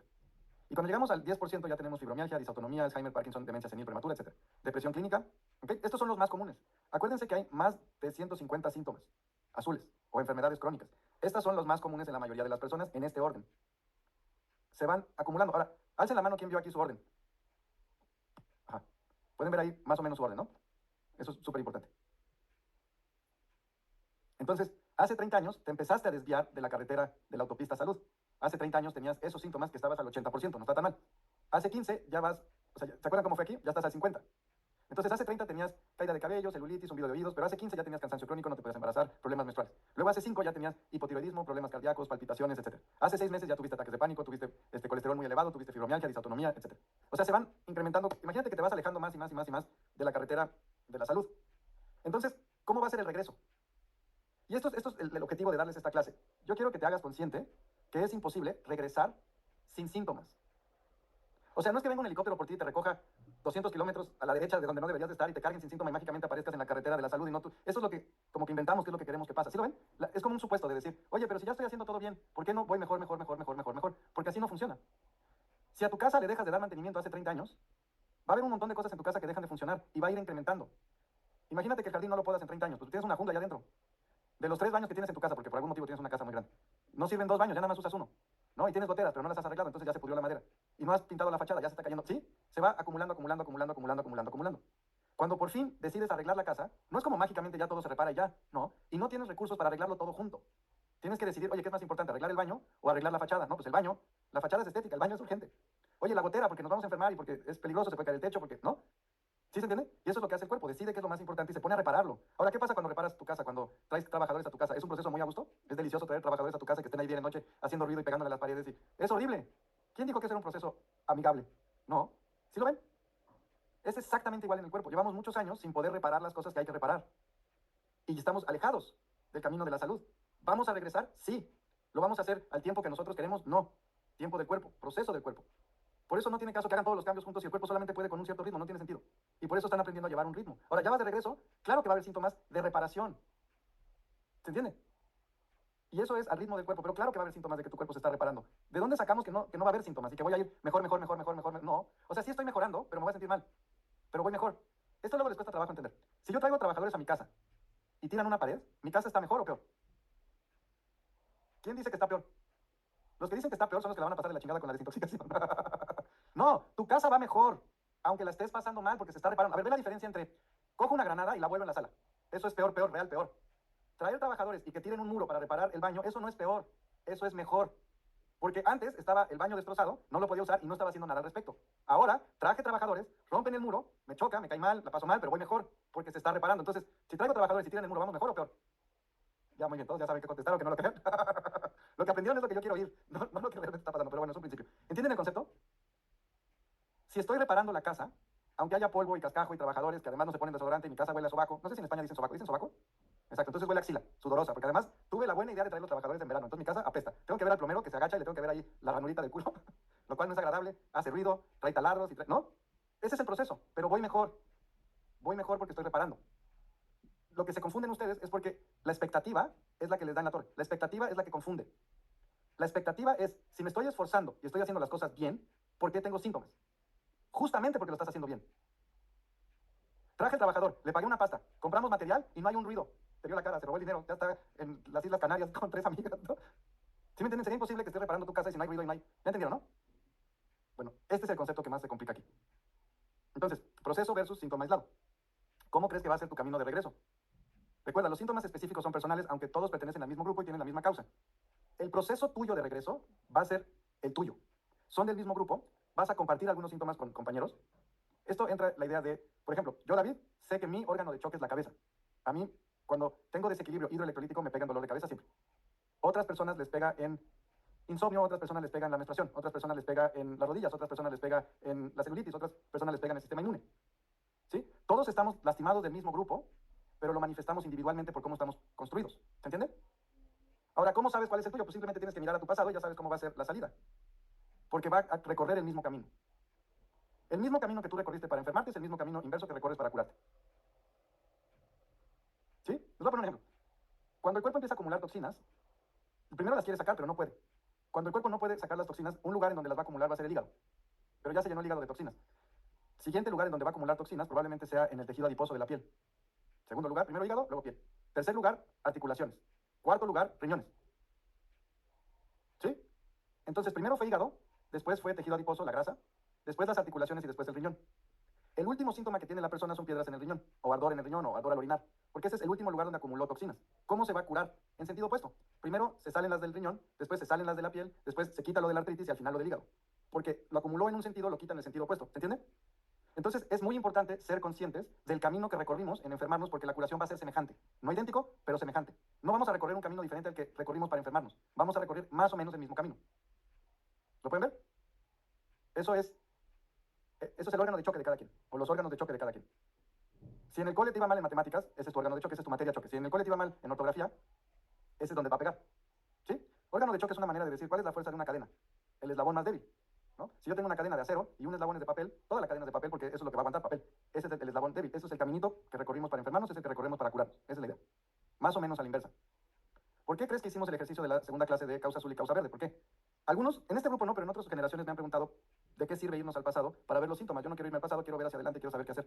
Y cuando llegamos al 10% ya tenemos fibromialgia, disautonomía, Alzheimer, Parkinson, demencia senil prematura, etc. Depresión clínica. ¿Okay? Estos son los más comunes. Acuérdense que hay más de 150 síntomas azules o enfermedades crónicas. Estos son los más comunes en la mayoría de las personas en este orden. Se van acumulando. Ahora, alcen la mano quien vio aquí su orden. Ajá. Pueden ver ahí más o menos su orden, ¿no? Eso es súper importante. Entonces, hace 30 años te empezaste a desviar de la carretera de la autopista salud. Hace 30 años tenías esos síntomas que estabas al 80%, no está tan mal. Hace 15 ya vas, o sea, ¿se acuerdan cómo fue aquí? Ya estás al 50. Entonces, hace 30 tenías caída de cabello, celulitis, zumbido de oídos, pero hace 15 ya tenías cansancio crónico, no te puedes embarazar, problemas menstruales. Luego hace 5 ya tenías hipotiroidismo, problemas cardíacos, palpitaciones, etc. Hace 6 meses ya tuviste ataques de pánico, tuviste colesterol muy elevado, tuviste fibromialgia, disautonomía, etc. O sea, se van incrementando. Imagínate que te vas alejando más y más y más y más de la carretera de la salud. Entonces, ¿cómo va a ser el regreso? Y esto es el objetivo de darles esta clase. Yo quiero que te hagas consciente que es imposible regresar sin síntomas. O sea, no es que venga un helicóptero por ti y te recoja 200 kilómetros a la derecha de donde no deberías de estar y te carguen sin síntoma y mágicamente aparezcas en la carretera de la salud y no tú. Eso es lo que como que inventamos, que es lo que queremos que pasa. ¿Sí lo ven? Es como un supuesto de decir, oye, pero si ya estoy haciendo todo bien, ¿por qué no voy mejor, mejor, mejor, mejor, mejor, mejor? Porque así no funciona. Si a tu casa le dejas de dar mantenimiento hace 30 años, va a haber un montón de cosas en tu casa que dejan de funcionar y va a ir incrementando. Imagínate que el jardín no lo podas en 30 años, pues tú tienes una jungla allá adentro. De los 3 baños que tienes en tu casa, porque por algún motivo tienes una casa muy grande, no sirven 2 baños, ya nada más usas uno. ¿No? Y tienes goteras, pero no las has arreglado, entonces ya se pudrió la madera. Y no has pintado la fachada, ya se está cayendo. ¿Sí? Se va acumulando, acumulando, acumulando, acumulando, acumulando, acumulando. Cuando por fin decides arreglar la casa, no es como mágicamente ya todo se repara y ya, no. Y no tienes recursos para arreglarlo todo junto. Tienes que decidir, oye, ¿qué es más importante, arreglar el baño o arreglar la fachada? No, pues el baño, la fachada es estética, el baño es urgente. Oye, la gotera, porque nos vamos a enfermar y porque es peligroso, se puede caer el techo, porque, ¿no? ¿Sí se entiende? Y eso es lo que hace el cuerpo, decide qué es lo más importante y se pone a repararlo. Ahora, ¿qué pasa cuando reparas tu casa, cuando traes trabajadores a tu casa? ¿Es un proceso muy a gusto? ¿Es delicioso traer trabajadores a tu casa que estén ahí día y noche haciendo ruido y pegándole a las paredes? Es horrible. ¿Quién dijo que ese era un proceso amigable? No. ¿Sí lo ven? Es exactamente igual en el cuerpo. Llevamos muchos años sin poder reparar las cosas que hay que reparar. Y estamos alejados del camino de la salud. ¿Vamos a regresar? Sí. ¿Lo vamos a hacer al tiempo que nosotros queremos? No. Tiempo del cuerpo, proceso del cuerpo. Por eso no tiene caso que hagan todos los cambios juntos si el cuerpo solamente puede con un cierto ritmo, no tiene sentido. Y por eso están aprendiendo a llevar un ritmo. Ahora, ya vas de regreso, claro que va a haber síntomas de reparación. ¿Se entiende? Y eso es al ritmo del cuerpo, pero claro que va a haber síntomas de que tu cuerpo se está reparando. ¿De dónde sacamos que no va a haber síntomas y que voy a ir mejor, mejor, mejor, mejor, mejor? No. O sea, sí estoy mejorando, pero me voy a sentir mal. Pero voy mejor. Esto luego les cuesta trabajo entender. Si yo traigo trabajadores a mi casa y tiran una pared, ¿mi casa está mejor o peor? ¿Quién dice que está peor? Los que dicen que está peor son los que la van a pasar de la chingada con la desintoxicación. No, tu casa va mejor, aunque la estés pasando mal porque se está reparando. A ver, ve la diferencia entre cojo una granada y la vuelvo en la sala. Eso es peor, peor, real, peor. Traer trabajadores y que tiren un muro para reparar el baño, eso no es peor, eso es mejor. Porque antes estaba el baño destrozado, no lo podía usar y no estaba haciendo nada al respecto. Ahora traje trabajadores, rompen el muro, me choca, me cae mal, la paso mal, pero voy mejor porque se está reparando. Entonces, si traigo trabajadores y tiran el muro, ¿vamos mejor o peor? Ya, muy bien, todos ya saben qué contestar o que no lo crean. Lo que aprendieron es lo que yo quiero oír, no lo que realmente está pasando, pero bueno, es un principio. ¿Entienden el concepto? Si estoy reparando la casa, aunque haya polvo y cascajo y trabajadores que además no se ponen desodorante y mi casa huele a sobaco, no sé si en España dicen sobaco. Exacto, entonces huele a axila, sudorosa, porque además tuve la buena idea de traer los trabajadores en verano, entonces mi casa apesta. Tengo que ver al plomero que se agacha y le tengo que ver ahí la ranurita del culo, lo cual no es agradable, hace ruido, trae taladros, ¿no? Ese es el proceso, pero voy mejor porque estoy reparando. Lo que se confunden ustedes es porque la expectativa es la que les da en la torre, la expectativa es la que confunde. La expectativa es, si me estoy esforzando y estoy haciendo las cosas bien, ¿por qué tengo síntomas? Justamente porque lo estás haciendo bien. Traje el trabajador, le pagué una pasta, compramos material y no hay un ruido. Te vio la cara, se robó el dinero, ya está en las Islas Canarias con 3 amigas, ¿no? ¿Sí me entienden? Sería imposible que estés reparando tu casa y si no hay ruido y no hay... ¿Ya entendieron, no? Bueno, este es el concepto que más se complica aquí. Entonces, proceso versus síntoma aislado. ¿Cómo crees que va a ser tu camino de regreso? Recuerda, los síntomas específicos son personales, aunque todos pertenecen al mismo grupo y tienen la misma causa. El proceso tuyo de regreso va a ser el tuyo. Son del mismo grupo, vas a compartir algunos síntomas con compañeros. Esto entra la idea de, por ejemplo, yo, David, sé que mi órgano de choque es la cabeza. A mí, cuando tengo desequilibrio hidroelectrolítico, me pega en dolor de cabeza siempre. Otras personas les pega en insomnio, otras personas les pega en la menstruación, otras personas les pega en las rodillas, otras personas les pega en la celulitis, otras personas les pega en el sistema inmune. ¿Sí? Todos estamos lastimados del mismo grupo, pero lo manifestamos individualmente por cómo estamos construidos. ¿Se entiende? Ahora, ¿cómo sabes cuál es el tuyo? Pues simplemente tienes que mirar a tu pasado y ya sabes cómo va a ser la salida. Porque va a recorrer el mismo camino. El mismo camino que tú recorriste para enfermarte es el mismo camino inverso que recorres para curarte. ¿Sí? Les voy a poner un ejemplo. Cuando el cuerpo empieza a acumular toxinas, primero las quiere sacar, pero no puede. Cuando el cuerpo no puede sacar las toxinas, un lugar en donde las va a acumular va a ser el hígado. Pero ya se llenó el hígado de toxinas. Siguiente lugar en donde va a acumular toxinas probablemente sea en el tejido adiposo de la piel. Segundo lugar, primero hígado, luego piel. Tercer lugar, articulaciones. Cuarto lugar, riñones. ¿Sí? Entonces, primero fue hígado, después fue tejido adiposo, la grasa, después las articulaciones y después el riñón. El último síntoma que tiene la persona son piedras en el riñón, o ardor en el riñón, o ardor al orinar, porque ese es el último lugar donde acumuló toxinas. ¿Cómo se va a curar? En sentido opuesto. Primero se salen las del riñón, después se salen las de la piel, después se quita lo de la artritis y al final lo del hígado. Porque lo acumuló en un sentido, lo quita en el sentido opuesto. ¿Se entiende? Entonces es muy importante ser conscientes del camino que recorrimos en enfermarnos porque la curación va a ser semejante. No idéntico, pero semejante. No vamos a recorrer un camino diferente al que recorrimos para enfermarnos. Vamos a recorrer más o menos el mismo camino. ¿Lo pueden ver? Eso es el órgano de choque de cada quien, o los órganos de choque de cada quien. Si en el cole te iba mal en matemáticas, ese es tu órgano de choque, esa es tu materia de choque. Si en el cole te iba mal en ortografía, ese es donde va a pegar. ¿Sí? Órgano de choque es una manera de decir cuál es la fuerza de una cadena, el eslabón más débil. ¿No? Si yo tengo una cadena de acero y un eslabón es de papel, toda la cadena es de papel porque eso es lo que va a aguantar papel. Ese es el eslabón débil, eso es el caminito que recorrimos para enfermarnos, ese es el que recorremos para curarnos. Esa es la idea. Más o menos a la inversa. ¿Por qué crees que hicimos el ejercicio de la segunda clase de causa azul y causa verde? ¿Por qué? Algunos, en este grupo no, pero en otras generaciones me han preguntado de qué sirve irnos al pasado para ver los síntomas. Yo no quiero irme al pasado, quiero ver hacia adelante, quiero saber qué hacer.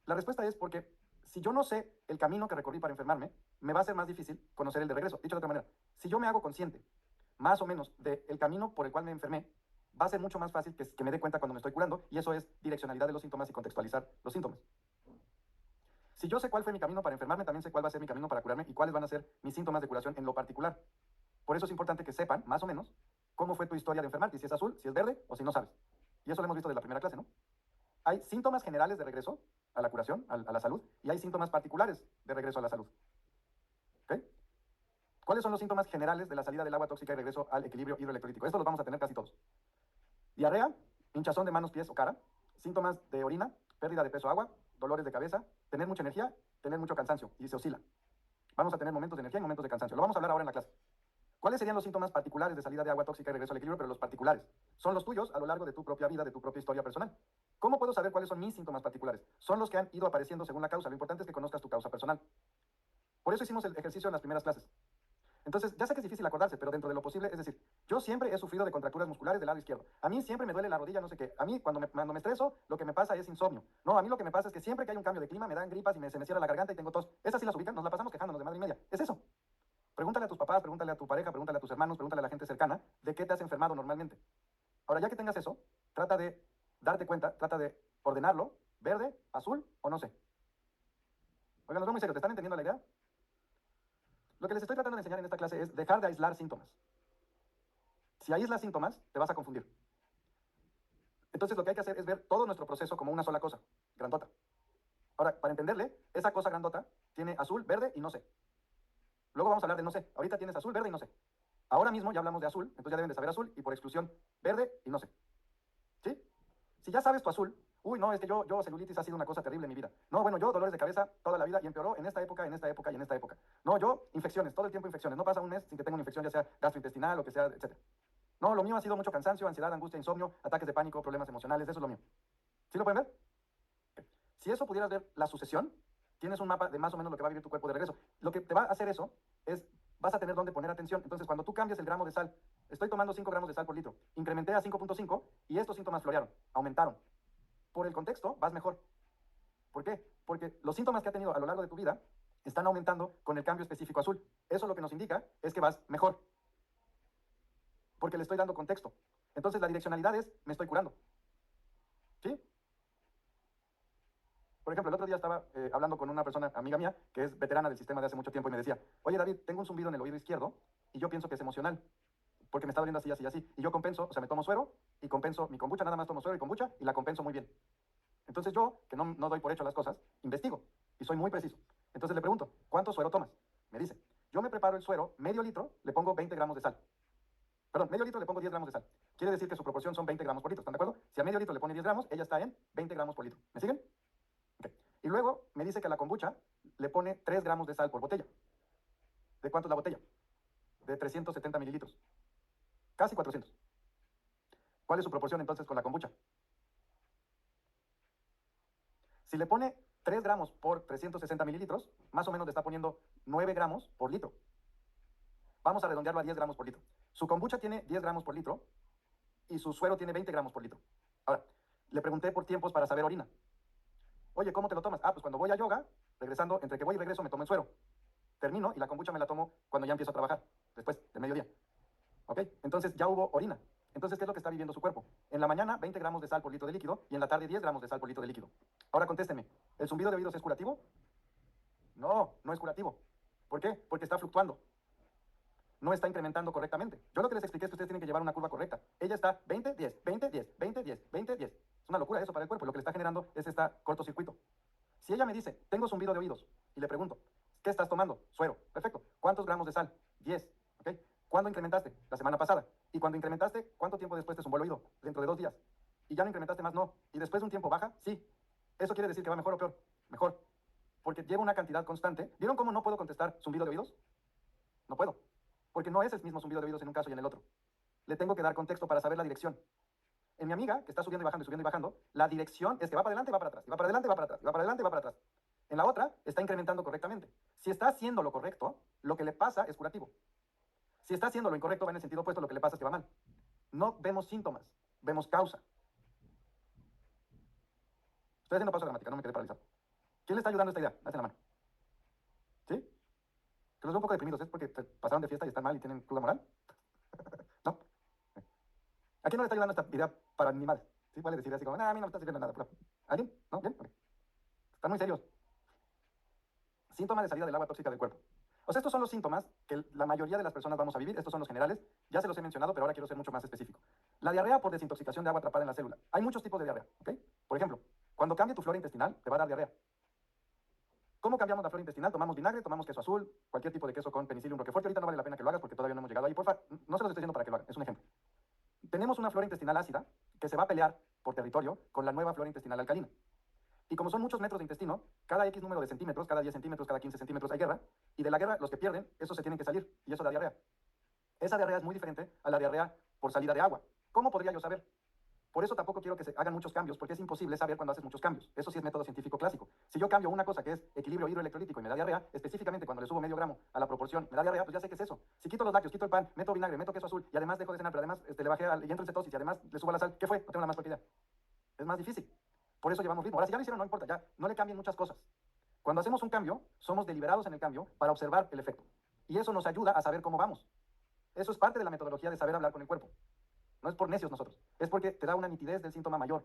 La respuesta es porque si yo no sé el camino que recorrí para enfermarme, me va a ser más difícil conocer el de regreso. Dicho de otra manera, si yo me hago consciente, más o menos, del camino por el cual me enfermé, va a ser mucho más fácil que me dé cuenta cuando me estoy curando, y eso es direccionalidad de los síntomas y contextualizar los síntomas. Si yo sé cuál fue mi camino para enfermarme, también sé cuál va a ser mi camino para curarme y cuáles van a ser mis síntomas de curación en lo particular. Por eso es importante que sepan, más o menos, cómo fue tu historia de enfermarte, y si es azul, si es verde o si no sabes. Y eso lo hemos visto de la primera clase, ¿no? Hay síntomas generales de regreso a la curación, a la salud, y hay síntomas particulares de regreso a la salud. ¿Ok? ¿Cuáles son los síntomas generales de la salida del agua tóxica y regreso al equilibrio hidroelectrolítico? Esto los vamos a tener casi todos. Diarrea, hinchazón de manos, pies o cara, síntomas de orina, pérdida de peso agua, dolores de cabeza, tener mucha energía, tener mucho cansancio y se oscila. Vamos a tener momentos de energía y momentos de cansancio. Lo vamos a hablar ahora en la clase. ¿Cuáles serían los síntomas particulares de salida de agua tóxica y regreso al equilibrio? Pero los particulares son los tuyos a lo largo de tu propia vida, de tu propia historia personal. ¿Cómo puedo saber cuáles son mis síntomas particulares? Son los que han ido apareciendo según la causa. Lo importante es que conozcas tu causa personal. Por eso hicimos el ejercicio en las primeras clases. Entonces, ya sé que es difícil acordarse, pero dentro de lo posible, es decir, yo siempre he sufrido de contracturas musculares del lado izquierdo. A mí siempre me duele la rodilla, no sé qué. A mí, cuando me estreso, lo que me pasa es insomnio. No, a mí lo que me pasa es que siempre que hay un cambio de clima, me dan gripas y se me cierra la garganta y tengo tos. Esas sí las ubican, nos la pasamos quejándonos de madre y media. Es eso. Pregúntale a tus papás, pregúntale a tu pareja, pregúntale a tus hermanos, pregúntale a la gente cercana de qué te has enfermado normalmente. Ahora, ya que tengas eso, trata de darte cuenta, trata de ordenarlo, verde, azul o no sé. Oigan, nos vemos muy serios, ¿te están entendiendo la idea? Lo que les estoy tratando de enseñar en esta clase es dejar de aislar síntomas. Si aíslas síntomas, te vas a confundir. Entonces lo que hay que hacer es ver todo nuestro proceso como una sola cosa, grandota. Ahora, para entenderle, esa cosa grandota tiene azul, verde y no sé. Luego vamos a hablar de no sé. Ahorita tienes azul, verde y no sé. Ahora mismo ya hablamos de azul, entonces ya deben de saber azul y por exclusión verde y no sé. ¿Sí? Si ya sabes tu azul, uy, no, es que yo celulitis ha sido una cosa terrible en mi vida. No, bueno, yo dolores de cabeza toda la vida y empeoró en esta época, en esta época y en esta época. No, yo infecciones, todo el tiempo infecciones. No pasa un mes sin que tenga una infección, ya sea gastrointestinal o que sea, etc. No, lo mío ha sido mucho cansancio, ansiedad, angustia, insomnio, ataques de pánico, problemas emocionales, eso es lo mío. ¿Sí lo pueden ver? Ok. Si eso pudieras ver la sucesión, tienes un mapa de más o menos lo que va a vivir tu cuerpo de regreso. Lo que te va a hacer eso es, vas a tener donde poner atención. Entonces, cuando tú cambias el gramo de sal, estoy tomando 5 gramos de sal por litro, incrementé a 5.5 y estos síntomas florearon, aumentaron. Por el contexto, vas mejor. ¿Por qué? Porque los síntomas que ha tenido a lo largo de tu vida están aumentando con el cambio específico azul. Eso lo que nos indica es que vas mejor, porque le estoy dando contexto. Entonces, la direccionalidad es, me estoy curando. ¿Sí? Por ejemplo, el otro día estaba hablando con una persona, amiga mía, que es veterana del sistema de hace mucho tiempo y me decía, oye David, tengo un zumbido en el oído izquierdo y yo pienso que es emocional, porque me está doliendo así, así, así. Y yo compenso, o sea, me tomo suero y compenso mi kombucha, nada más tomo suero y kombucha y la compenso muy bien. Entonces yo, que no doy por hecho las cosas, investigo y soy muy preciso. Entonces le pregunto, ¿cuánto suero tomas? Me dice, yo me preparo el suero, medio litro, le pongo 20 gramos de sal. Perdón, medio litro le pongo 10 gramos de sal. Quiere decir que su proporción son 20 gramos por litro, ¿están de acuerdo? Si a medio litro le pone 10 gramos, ella está en 20 gramos por litro. ¿Me siguen? Ok. Y luego me dice que a la kombucha le pone 3 gramos de sal por botella. ¿De cuánto es la botella? De 370 mililitros. Casi 400. ¿Cuál es su proporción entonces con la kombucha? Si le pone 3 gramos por 360 mililitros, más o menos le está poniendo 9 gramos por litro. Vamos a redondearlo a 10 gramos por litro. Su kombucha tiene 10 gramos por litro y su suero tiene 20 gramos por litro. Ahora, le pregunté por tiempos para saber orina. Oye, ¿cómo te lo tomas? Ah, pues cuando voy a yoga, regresando, entre que voy y regreso, me tomo el suero. Termino y la kombucha me la tomo cuando ya empiezo a trabajar, después del mediodía. ¿Ok? Entonces ya hubo orina. Entonces, ¿qué es lo que está viviendo su cuerpo? En la mañana, 20 gramos de sal por litro de líquido y en la tarde, 10 gramos de sal por litro de líquido. Ahora contéstenme, ¿el zumbido de oídos es curativo? No, no es curativo. ¿Por qué? Porque está fluctuando. No está incrementando correctamente. Yo lo que les expliqué es que ustedes tienen que llevar una curva correcta. Ella está 20, 10, 20, 10, 20, 10, 20, 10. Es una locura eso para el cuerpo. Lo que le está generando es este cortocircuito. Si ella me dice, tengo zumbido de oídos, y le pregunto, ¿qué estás tomando? Suero. Perfecto. ¿Cuántos gramos de sal? 10. ¿Ok? ¿Cuándo incrementaste? La semana pasada. ¿Y cuando incrementaste, cuánto tiempo después te zumbó el oído? Dentro de 2 días. ¿Y ya no incrementaste más? No. ¿Y después de un tiempo baja? Sí. ¿Eso quiere decir que va mejor o peor? Mejor. Porque lleva una cantidad constante. ¿Vieron cómo no puedo contestar zumbido de oídos? No puedo. Porque no es el mismo zumbido de oídos en un caso y en el otro. Le tengo que dar contexto para saber la dirección. En mi amiga, que está subiendo y bajando y subiendo y bajando, la dirección es que va para adelante y va para atrás, y va para adelante y va para atrás, y va para adelante y va para atrás. En la otra, está incrementando correctamente. Si está haciendo lo correcto, lo que le pasa es curativo. Si está haciendo lo incorrecto, va en el sentido opuesto, lo que le pasa es que va mal. No vemos síntomas, vemos causa. Estoy haciendo pausa dramática, no me quedé paralizado. ¿Quién le está ayudando a esta idea? Hacen la mano. ¿Sí? Que los veo un poco deprimidos, ¿es porque pasaron de fiesta y están mal y tienen cruda moral? ¿No? ¿A quién no le está ayudando esta idea para animales? ¿Sí? Vale decir así como, a mí no me está sirviendo nada. Pero, ¿alguien? ¿No? ¿Bien? Okay. Están muy serios. Síntomas de salida del agua tóxica del cuerpo. O sea, estos son los síntomas que la mayoría de las personas vamos a vivir. Estos son los generales. Ya se los he mencionado, pero ahora quiero ser mucho más específico. La diarrea por desintoxicación de agua atrapada en la célula. Hay muchos tipos de diarrea, ¿ok? Por ejemplo, cuando cambie tu flora intestinal, te va a dar diarrea. ¿Cómo cambiamos la flora intestinal? Tomamos vinagre, tomamos queso azul, cualquier tipo de queso con penicillium roquefort, que ahorita no vale la pena que lo hagas porque todavía no hemos llegado ahí. Porfa, no se los estoy diciendo para que lo hagan, es un ejemplo. Tenemos una flora intestinal ácida que se va a pelear por territorio con la nueva flora intestinal alcalina. Y como son muchos metros de intestino, cada X número de centímetros, cada 10 centímetros, cada 15 centímetros hay guerra, y de la guerra los que pierden, esos se tienen que salir, y eso da diarrea. Esa diarrea es muy diferente a la diarrea por salida de agua. ¿Cómo podría yo saber? Por eso tampoco quiero que se hagan muchos cambios, porque es imposible saber cuando haces muchos cambios. Eso sí es método científico clásico. Si yo cambio una cosa que es equilibrio hidroelectrolítico y me da diarrea, específicamente cuando le subo medio gramo a la proporción, me da diarrea, pues ya sé qué es eso. Si quito los lácteos, quito el pan, meto vinagre, meto queso azul y además dejo de cenar, pero además le bajé y entro en cetosis y además le subo la sal, ¿qué fue? No tengo la más idea. Es más difícil. Por eso llevamos ritmo. Ahora, si ya lo hicieron, no importa, ya no le cambien muchas cosas. Cuando hacemos un cambio, somos deliberados en el cambio para observar el efecto. Y eso nos ayuda a saber cómo vamos. Eso es parte de la metodología de saber hablar con el cuerpo. No es por necios nosotros, es porque te da una nitidez del síntoma mayor.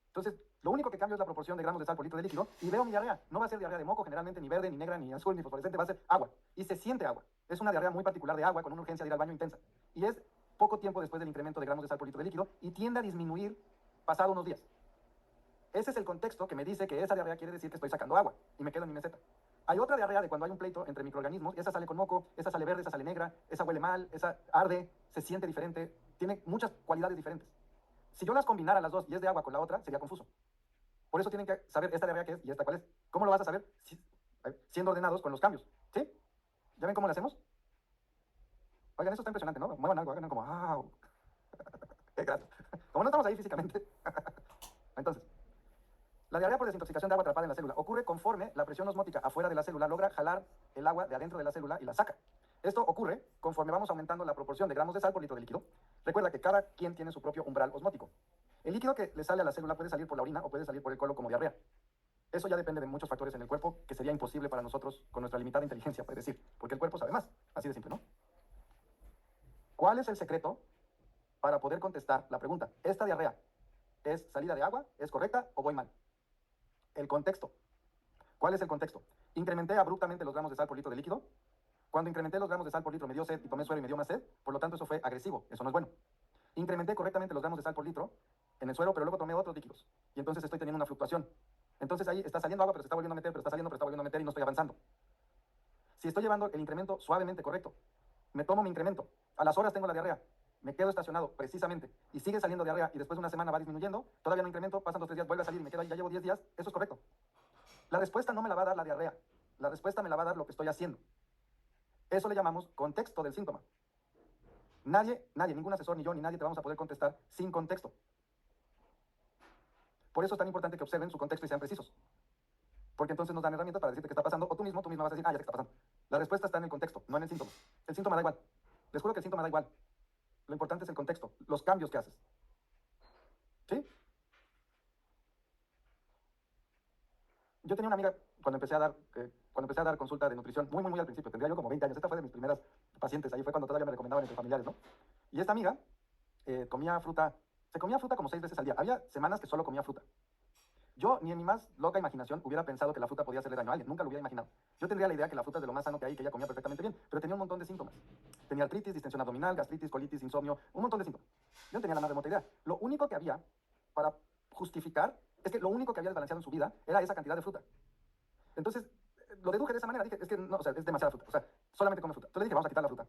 Entonces, lo único que cambio es la proporción de gramos de sal por litro de líquido y veo mi diarrea. No va a ser diarrea de moco, generalmente ni verde, ni negra, ni azul, ni fosforescente, va a ser agua. Y se siente agua. Es una diarrea muy particular de agua con una urgencia de ir al baño intensa. Y es poco tiempo después del incremento de gramos de sal por litro de líquido y tiende a disminuir pasado unos días. Ese es el contexto que me dice que esa diarrea quiere decir que estoy sacando agua y me quedo en mi meseta. Hay otra diarrea de cuando hay un pleito entre microorganismos, y esa sale con moco, esa sale verde, esa sale negra, esa huele mal, esa arde, se siente diferente, tiene muchas cualidades diferentes. Si yo las combinara las dos y es de agua con la otra, sería confuso. Por eso tienen que saber esta diarrea qué es y esta cuál es. ¿Cómo lo vas a saber? Siendo ordenados con los cambios. ¿Sí? ¿Ya ven cómo lo hacemos? Oigan, eso está impresionante, ¿no? Muevan algo, hagan como, ¡ah! ¡Qué grato! Como no estamos ahí físicamente. Entonces, la diarrea por desintoxicación de agua atrapada en la célula ocurre conforme la presión osmótica afuera de la célula logra jalar el agua de adentro de la célula y la saca. Esto ocurre conforme vamos aumentando la proporción de gramos de sal por litro de líquido. Recuerda que cada quien tiene su propio umbral osmótico. El líquido que le sale a la célula puede salir por la orina o puede salir por el colon como diarrea. Eso ya depende de muchos factores en el cuerpo que sería imposible para nosotros con nuestra limitada inteligencia predecir, porque el cuerpo sabe más. Así de simple, ¿no? ¿Cuál es el secreto para poder contestar la pregunta? ¿Esta diarrea es salida de agua? ¿Es correcta o voy mal? El contexto. ¿Cuál es el contexto? Incrementé abruptamente los gramos de sal por litro de líquido. Cuando incrementé los gramos de sal por litro me dio sed y tomé suero y me dio más sed, por lo tanto eso fue agresivo, eso no es bueno. Incrementé correctamente los gramos de sal por litro en el suero, pero luego tomé otros líquidos. Y entonces estoy teniendo una fluctuación. Entonces ahí está saliendo agua, pero se está volviendo a meter, pero está saliendo, pero está volviendo a meter y no estoy avanzando. Si estoy llevando el incremento suavemente correcto, me tomo mi incremento, a las horas tengo la diarrea, me quedo estacionado precisamente y sigue saliendo diarrea y después de una semana va disminuyendo, todavía no incremento, pasan 2 o 3 días, vuelve a salir y me quedo ahí, ya llevo 10 días, eso es correcto. La respuesta no me la va a dar la diarrea, la respuesta me la va a dar lo que estoy haciendo. Eso le llamamos contexto del síntoma. Nadie, ningún asesor, ni yo, ni nadie te vamos a poder contestar sin contexto. Por eso es tan importante que observen su contexto y sean precisos. Porque entonces nos dan herramientas para decirte qué está pasando, o tú misma vas a decir, ah, ya sé qué está pasando. La respuesta está en el contexto, no en el síntoma. El síntoma da igual. Les juro que el síntoma da igual. Lo importante es el contexto, los cambios que haces. ¿Sí? Yo tenía una amiga cuando empecé a dar consulta de nutrición, muy al principio, tendría yo como 20 años. Esta fue de mis primeras pacientes, ahí fue cuando todavía me recomendaban entre familiares, ¿no? Y esta amiga comía fruta, se comía fruta como 6 veces al día. Había semanas que solo comía fruta. Yo ni en mi más loca imaginación hubiera pensado que la fruta podía hacerle daño a alguien, nunca lo hubiera imaginado. Yo tendría la idea que la fruta es de lo más sano que hay y que ella comía perfectamente bien, pero tenía un montón de síntomas. Tenía artritis, distensión abdominal, gastritis, colitis, insomnio, un montón de síntomas. Yo no tenía la más remota idea. Lo único que había para justificar es que lo único que había desbalanceado en su vida era esa cantidad de fruta. Entonces, lo deduje de esa manera, dije, es que no, o sea, es demasiada fruta, o sea, solamente come fruta. Entonces le dije, vamos a quitar la fruta.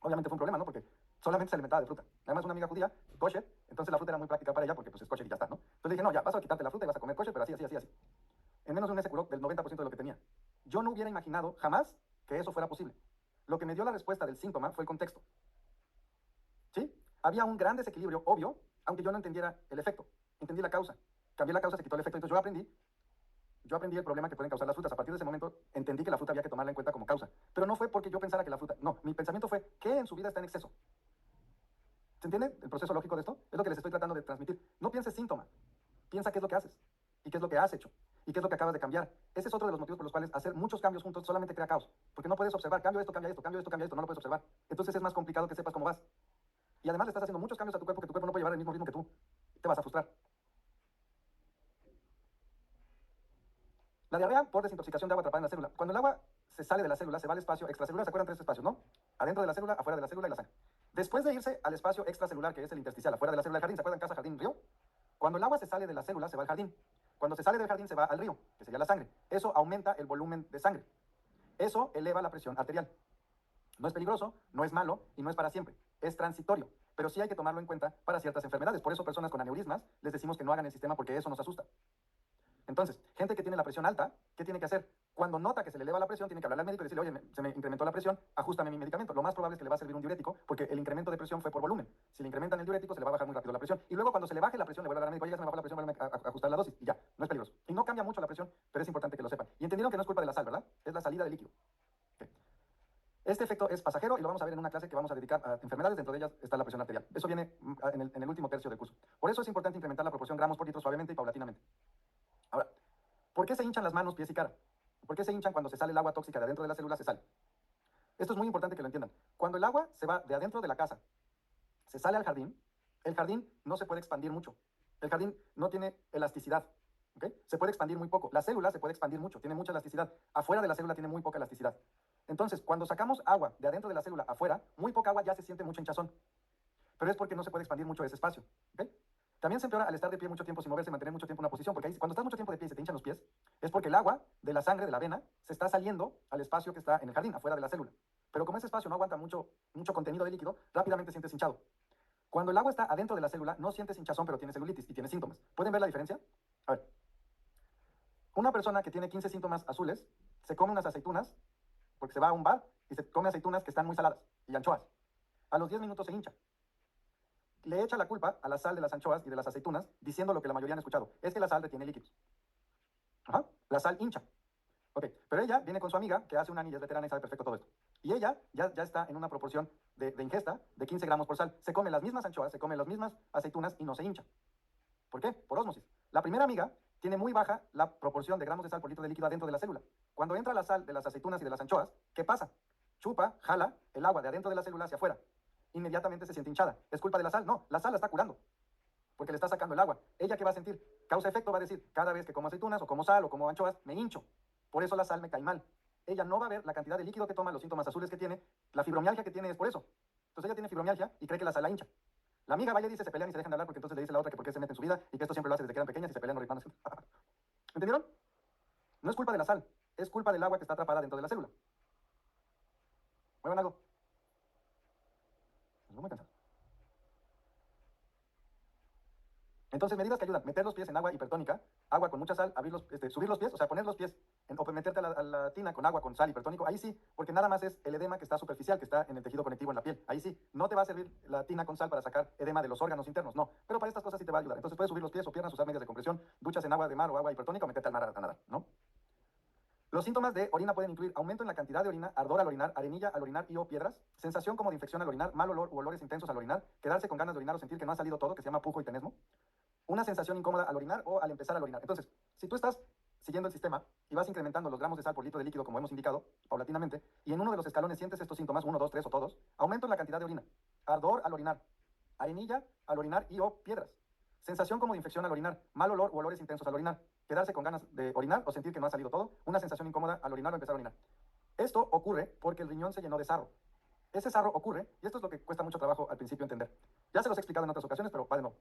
Obviamente fue un problema, ¿no? Porque solamente se alimentaba de fruta. Además, una amiga judía, kosher, entonces la fruta era muy práctica para ella porque pues es kosher y ya está, ¿no? Entonces le dije, no, ya, vas a quitarte la fruta y vas a comer kosher, pero así. En menos de un mes se curó del 90% de lo que tenía. Yo no hubiera imaginado jamás que eso fuera posible. Lo que me dio la respuesta del síntoma fue el contexto. ¿Sí? Había un gran desequilibrio obvio, aunque yo no entendiera el efecto. Entendí la causa. Cambié la causa, se quitó el efecto. Entonces yo aprendí el problema que pueden causar las frutas. A partir de ese momento entendí que la fruta había que tomarla en cuenta como causa. Pero no fue porque yo pensara que la fruta... No, mi pensamiento fue, ¿qué en su vida está en exceso? ¿Se entiende el proceso lógico de esto? Es lo que les estoy tratando de transmitir. No pienses síntoma. Piensa qué es lo que haces. Y qué es lo que has hecho. Y qué es lo que acabas de cambiar. Ese es otro de los motivos por los cuales hacer muchos cambios juntos solamente crea caos. Porque no puedes observar, cambio esto, cambia esto, cambio esto, cambia esto. No lo puedes observar. Entonces es más complicado que sepas cómo vas. Y además le estás haciendo muchos cambios a tu cuerpo que tu cuerpo no puede llevar el mismo ritmo que tú. Te vas a frustrar. La diarrea por desintoxicación de agua atrapada en la célula. Cuando el agua se sale de la célula, se va al espacio extracelular. ¿Se acuerdan? 3 espacios, ¿no? Adentro de la célula, afuera de la célula y la sangre. Después de irse al espacio extracelular, que es el intersticial, afuera de la célula del jardín, ¿se acuerdan? Casa, jardín, río. Cuando el agua se sale de la célula, se va al jardín. Cuando se sale del jardín, se va al río, que sería la sangre. Eso aumenta el volumen de sangre. Eso eleva la presión arterial. No es peligroso, no es malo y no es para siempre. Es transitorio, pero sí hay que tomarlo en cuenta para ciertas enfermedades. Por eso personas con aneurismas les decimos que no hagan el sistema porque eso nos asusta. Entonces, gente que tiene la presión alta, ¿qué tiene que hacer? Cuando nota que se le eleva la presión, tiene que hablarle al médico y decirle, oye, se me incrementó la presión, ajustame mi medicamento. Lo más probable es que le va a servir un diurético, porque el incremento de presión fue por volumen. Si le incrementan el diurético, se le va a bajar muy rápido la presión. Y luego, cuando se le baje la presión, le vuelve a dar al médico, oye, ya se me bajó la presión, vuelve a ajustar la dosis. Y ya, no es peligroso. Y no cambia mucho la presión, pero es importante que lo sepan. Y entendieron que no es culpa de la sal, ¿verdad? Es la salida del líquido. Okay. Este efecto es pasajero y lo vamos a ver en una clase que vamos a dedicar a enfermedades. Dentro de ellas está la presión arterial. Eso viene en el último tercio del curso. Por eso es importante incrementar la proporción gramos por litro suavemente y paulatinamente. Ahora, ¿por qué se hinchan las manos, pies y cara? ¿Por qué se hinchan cuando se sale el agua tóxica de adentro de la célula? Se sale. Esto es muy importante que lo entiendan. Cuando el agua se va de adentro de la casa, se sale al jardín, el jardín no se puede expandir mucho. El jardín no tiene elasticidad. ¿Okay? Se puede expandir muy poco. La célula se puede expandir mucho, tiene mucha elasticidad. Afuera de la célula tiene muy poca elasticidad. Entonces, cuando sacamos agua de adentro de la célula afuera, muy poca agua ya se siente mucho hinchazón. Pero es porque no se puede expandir mucho ese espacio. ¿Okay? También se empeora al estar de pie mucho tiempo sin moverse, mantener mucho tiempo en una posición, porque ahí, cuando estás mucho tiempo de pie y se te hinchan los pies, es porque el agua de la sangre, de la vena, se está saliendo al espacio que está en el jardín, afuera de la célula. Pero como ese espacio no aguanta mucho contenido de líquido, rápidamente sientes hinchado. Cuando el agua está adentro de la célula, no sientes hinchazón, pero tienes celulitis y tienes síntomas. ¿Pueden ver la diferencia? A ver. Una persona que tiene 15 síntomas azules se come unas aceitunas, porque se va a un bar y se come aceitunas que están muy saladas y anchoas. A los 10 minutos se hincha. Le echa la culpa a la sal de las anchoas y de las aceitunas, diciendo lo que la mayoría han escuchado. Es que la sal retiene líquidos. Ajá. La sal hincha. Ok, pero ella viene con su amiga, que hace un año y es veterana y sabe perfecto todo esto. Y ella ya está en una proporción de ingesta de 15 gramos por sal. Se come las mismas anchoas, se come las mismas aceitunas y no se hincha. ¿Por qué? Por ósmosis. La primera amiga tiene muy baja la proporción de gramos de sal por litro de líquido adentro de la célula. Cuando entra la sal de las aceitunas y de las anchoas, ¿qué pasa? Chupa, jala el agua de adentro de la célula hacia afuera. Inmediatamente se siente hinchada. ¿Es culpa de la sal? No, la sal la está curando, porque le está sacando el agua. ¿Ella qué va a sentir? Causa-efecto va a decir, cada vez que como aceitunas o como sal o como anchoas, me hincho. Por eso la sal me cae mal. Ella no va a ver la cantidad de líquido que toma, los síntomas azules que tiene, la fibromialgia que tiene es por eso. Entonces ella tiene fibromialgia y cree que la sal la hincha. La amiga vaya y dice, se pelean y se dejan de hablar porque entonces le dice a la otra que por qué se mete en su vida y que esto siempre lo hace desde que eran pequeñas y se pelean los hermanos. ¿Entendieron? No es culpa de la sal, es culpa del agua que está atrapada dentro de la célula. Muevan algo. Estoy muy cansado. Entonces, medidas que ayudan: meter los pies en agua hipertónica, agua con mucha sal, subir los pies, o sea, poner los pies, o meterte a la tina con agua con sal hipertónico, ahí sí, porque nada más es el edema que está superficial, que está en el tejido conectivo en la piel, ahí sí, no te va a servir la tina con sal para sacar edema de los órganos internos, no, pero para estas cosas sí te va a ayudar. Entonces puedes subir los pies o piernas, usar medias de compresión, duchas en agua de mar o agua hipertónica o meterte al mar a nadar, ¿no? Los síntomas de orina pueden incluir aumento en la cantidad de orina, ardor al orinar, arenilla al orinar y o piedras, sensación como de infección al orinar, mal olor u olores intensos al orinar, quedarse con ganas de orinar o sentir que no ha salido todo, que se llama pujo y tenesmo, una sensación incómoda al orinar o al empezar al orinar. Entonces, si tú estás siguiendo el sistema y vas incrementando los gramos de sal por litro de líquido, como hemos indicado, paulatinamente, y en uno de los escalones sientes estos síntomas, 1, 2, 3 o todos, aumento en la cantidad de orina, ardor al orinar, arenilla al orinar y o piedras, sensación como de infección al orinar, mal olor u olores intensos al orinar, quedarse con ganas de orinar o sentir que no ha salido todo, una sensación incómoda al orinar o empezar a orinar. Esto ocurre porque el riñón se llenó de sarro. Ese sarro ocurre, y esto es lo que cuesta mucho trabajo al principio entender. Ya se los he explicado en otras ocasiones, pero va de nuevo.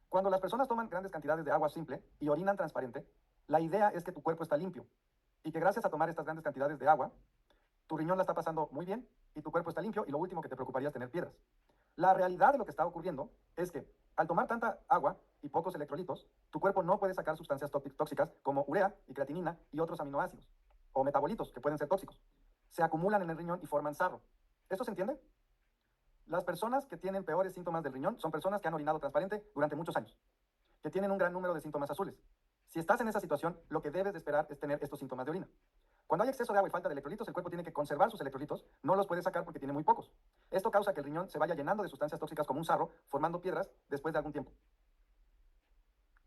Cuando las personas toman grandes cantidades de agua simple y orinan transparente, la idea es que tu cuerpo está limpio y que gracias a tomar estas grandes cantidades de agua, tu riñón la está pasando muy bien y tu cuerpo está limpio y lo último que te preocuparía es tener piedras. La realidad de lo que está ocurriendo es que al tomar tanta agua y pocos electrolitos, tu cuerpo no puede sacar sustancias tóxicas como urea y creatinina y otros aminoácidos o metabolitos que pueden ser tóxicos. Se acumulan en el riñón y forman sarro. ¿Esto se entiende? Las personas que tienen peores síntomas del riñón son personas que han orinado transparente durante muchos años, que tienen un gran número de síntomas azules. Si estás en esa situación, lo que debes de esperar es tener estos síntomas de orina. Cuando hay exceso de agua y falta de electrolitos, el cuerpo tiene que conservar sus electrolitos, no los puede sacar porque tiene muy pocos. Esto causa que el riñón se vaya llenando de sustancias tóxicas como un sarro, formando piedras después de algún tiempo.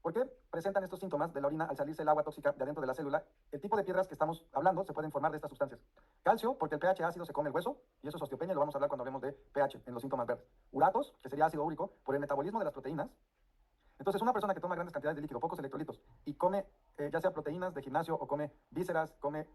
¿Por qué presentan estos síntomas de la orina al salirse el agua tóxica de adentro de la célula? El tipo de piedras que estamos hablando se pueden formar de estas sustancias. Calcio, porque el pH ácido se come el hueso, y eso es osteopenia, y lo vamos a hablar cuando hablemos de pH en los síntomas verdes. Uratos, que sería ácido úrico, por el metabolismo de las proteínas. Entonces, una persona que toma grandes cantidades de líquido, pocos electrolitos, y come ya sea proteínas de gimnasio o come vísceras, come...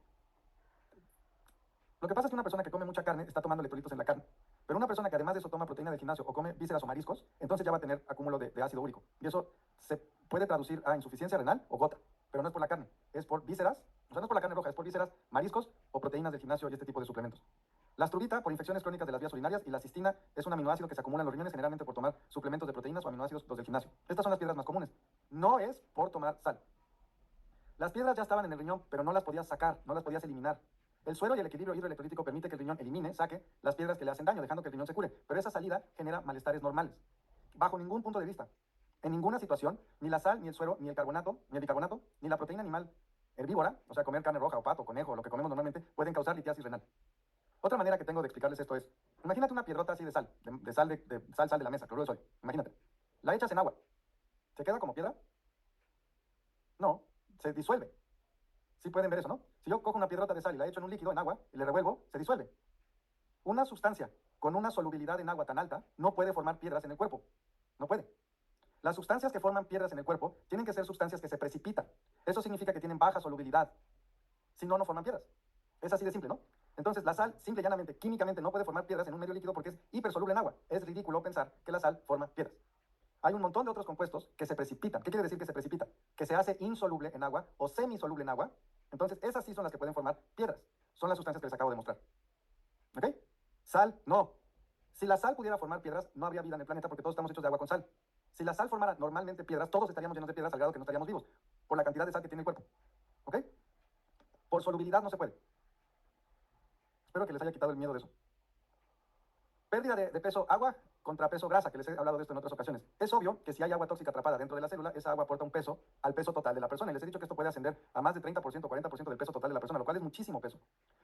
Lo que pasa es que una persona que come mucha carne está tomando electrolitos en la carne. Pero una persona que además de eso toma proteína de gimnasio o come vísceras o mariscos, entonces ya va a tener acúmulo de ácido úrico. Y eso se puede traducir a insuficiencia renal o gota. Pero no es por la carne, es por vísceras, o sea, no es por la carne roja, es por vísceras, mariscos o proteínas del gimnasio y este tipo de suplementos. La astrubita por infecciones crónicas de las vías urinarias, y la cistina es un aminoácido que se acumula en los riñones generalmente por tomar suplementos de proteínas o aminoácidos los del gimnasio. Estas son las piedras más comunes. No es por tomar sal. Las piedras ya estaban en el riñón, pero no las podías sacar, no las podías eliminar. El suero y el equilibrio hidroelectrolítico permite que el riñón elimine, saque las piedras que le hacen daño, dejando que el riñón se cure. Pero esa salida genera malestares normales. Bajo ningún punto de vista, en ninguna situación, ni la sal, ni el suero, ni el carbonato, ni el bicarbonato, ni la proteína animal herbívora, o sea, comer carne roja o pato, conejo, lo que comemos normalmente, pueden causar litiasis renal. Otra manera que tengo de explicarles esto es, imagínate una piedrota así de sal, sal de la mesa, cloruro de sodio, imagínate. La echas en agua, ¿se queda como piedra? No, se disuelve. Sí pueden ver eso, ¿no? Si yo cojo una piedrota de sal y la echo en un líquido, en agua, y le revuelvo, se disuelve. Una sustancia con una solubilidad en agua tan alta no puede formar piedras en el cuerpo. No puede. Las sustancias que forman piedras en el cuerpo tienen que ser sustancias que se precipitan. Eso significa que tienen baja solubilidad. Si no, no forman piedras. Es así de simple, ¿no? Entonces, la sal, simple y llanamente, químicamente, no puede formar piedras en un medio líquido porque es hipersoluble en agua. Es ridículo pensar que la sal forma piedras. Hay un montón de otros compuestos que se precipitan. ¿Qué quiere decir que se precipita? Que se hace insoluble en agua o semisoluble en agua. Entonces, esas sí son las que pueden formar piedras. Son las sustancias que les acabo de mostrar. ¿Ok? Sal, no. Si la sal pudiera formar piedras, no habría vida en el planeta porque todos estamos hechos de agua con sal. Si la sal formara normalmente piedras, todos estaríamos llenos de piedras al grado que no estaríamos vivos, por la cantidad de sal que tiene el cuerpo. ¿Ok? Por solubilidad no se puede. Espero que les haya quitado el miedo de eso. Pérdida de peso, agua contra peso grasa, que les he hablado de esto en otras ocasiones. Es obvio que si hay agua tóxica atrapada dentro de la célula, esa agua aporta un peso al peso total de la persona. Y les he dicho que esto puede ascender a más de 30% o 40% del peso total de la persona, lo cual es muchísimo peso.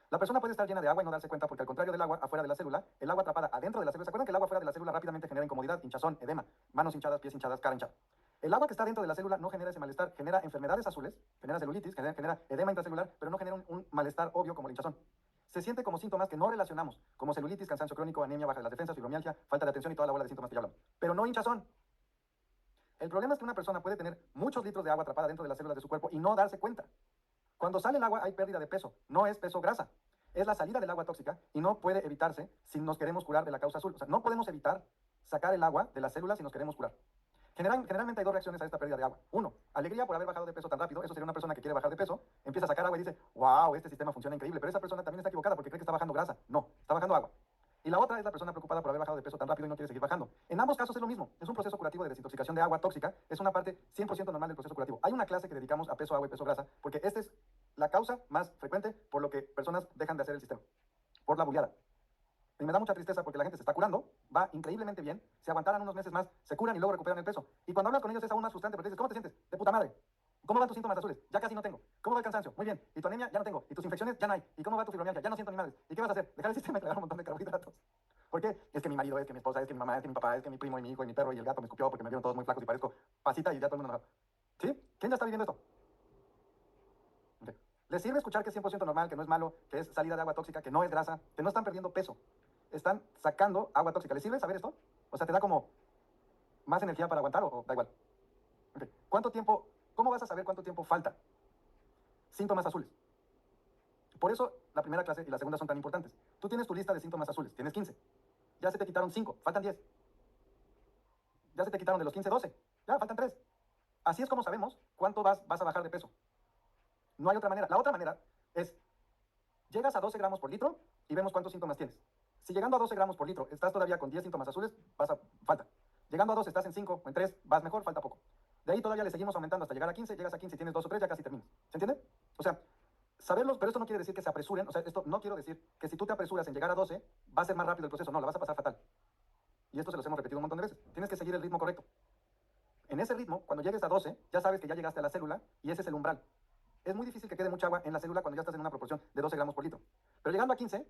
La persona puede estar llena de agua y no darse cuenta porque al contrario del agua afuera de la célula, el agua atrapada adentro de la célula, ¿se acuerdan que el agua fuera de la célula rápidamente genera incomodidad, hinchazón, edema, manos hinchadas, pies hinchadas, cara hinchada? El agua que está dentro de la célula no genera ese malestar, genera enfermedades azules, genera celulitis, genera edema intracelular, pero no genera un malestar obvio como el hinchazón. Se siente como síntomas que no relacionamos, como celulitis, cansancio crónico, anemia, baja de las defensas, fibromialgia, falta de atención y toda la bola de síntomas que ya hablamos. Pero no hinchazón. El problema es que una persona puede tener muchos litros de agua atrapada dentro de las células de su cuerpo y no darse cuenta. Cuando sale el agua hay pérdida de peso, no es peso grasa. Es la salida del agua tóxica y no puede evitarse si nos queremos curar de la causa azul. O sea, no podemos evitar sacar el agua de las células si nos queremos curar. Generalmente hay dos reacciones a esta pérdida de agua. Uno, alegría por haber bajado de peso tan rápido. Eso sería una persona que quiere bajar de peso, empieza a sacar agua y dice, wow, este sistema funciona increíble. Pero esa persona también está equivocada porque cree que está bajando grasa. No, está bajando agua. Y la otra es la persona preocupada por haber bajado de peso tan rápido y no quiere seguir bajando. En ambos casos es lo mismo. Es un proceso curativo de desintoxicación de agua tóxica. Es una parte 100% normal del proceso curativo. Hay una clase que dedicamos a peso agua y peso grasa porque esta es la causa más frecuente por lo que personas dejan de hacer el sistema. Por la bulliada. Y me da mucha tristeza porque la gente se está curando, va increíblemente bien, si aguantaran unos meses más, se curan y luego recuperan el peso. Y cuando hablas con ellos es aún más frustrante porque dices, ¿cómo te sientes? De puta madre. ¿Cómo van tus síntomas azules? Ya casi no tengo. ¿Cómo va el cansancio? Muy bien. ¿Y tu anemia? Ya no tengo. ¿Y tus infecciones? Ya no hay. ¿Y cómo va tu fibromialgia? Ya no siento ni madres. ¿Y qué vas a hacer? Dejar el sistema y tragar un montón de carbohidratos. ¿Por qué? Es que mi marido, es que mi esposa, es que mi mamá, es que mi papá, es que mi primo y mi hijo y mi perro y el gato me escupió porque me vieron todos muy flacos y parezco pasita y ya todo el mundo enojado. ¿Sí? ¿Quién ya está viviendo esto? Okay. ¿Les sirve escuchar que es 100% normal, que no es malo, que es salida de agua tóxica, que no es grasa, que no están perdiendo peso? Están sacando agua tóxica. ¿Les sirve saber esto? O sea, ¿te da como más energía para aguantar o da igual? Okay. ¿Cuánto tiempo, cómo vas a saber cuánto tiempo falta? Síntomas azules. Por eso la primera clase y la segunda son tan importantes. Tú tienes tu lista de síntomas azules, tienes 15. Ya se te quitaron 5, faltan 10. Ya se te quitaron de los 15, 12. Ya, faltan 3. Así es como sabemos cuánto vas a bajar de peso. No hay otra manera. La otra manera es, llegas a 12 gramos por litro y vemos cuántos síntomas tienes. Si llegando a 12 gramos por litro estás todavía con 10 síntomas azules, falta. Llegando a 12 estás en 5 o en 3, vas mejor, falta poco. De ahí todavía le seguimos aumentando hasta llegar a 15, llegas a 15 y tienes 2 o 3, ya casi terminas. ¿Se entiende? O sea, saberlos, pero esto no quiere decir que se apresuren, o sea, esto no quiero decir que si tú te apresuras en llegar a 12, va a ser más rápido el proceso, no, la vas a pasar fatal. Y esto se los hemos repetido un montón de veces. Tienes que seguir el ritmo correcto. En ese ritmo, cuando llegues a 12, ya sabes que ya llegaste a la célula y ese es el umbral. Es muy difícil que quede mucha agua en la célula cuando ya estás en una proporción de 12 gramos por litro. Pero llegando a 15,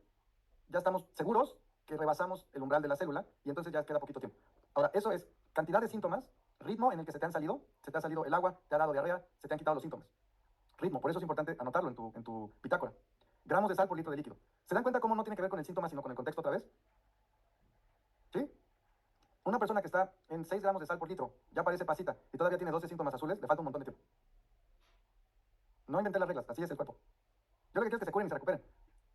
ya estamos seguros que rebasamos el umbral de la célula y entonces ya queda poquito tiempo. Ahora, eso es cantidad de síntomas, ritmo en el que se te ha salido el agua, te ha dado diarrea, se te han quitado los síntomas. Ritmo, por eso es importante anotarlo en tu bitácora. Gramos de sal por litro de líquido. ¿Se dan cuenta cómo no tiene que ver con el síntoma, sino con el contexto otra vez? ¿Sí? Una persona que está en 6 gramos de sal por litro, ya parece pasita, y todavía tiene 12 síntomas azules, le falta un montón de tiempo. No inventé las reglas, así es el cuerpo. Yo lo que quiero es que se curen y se recuperen.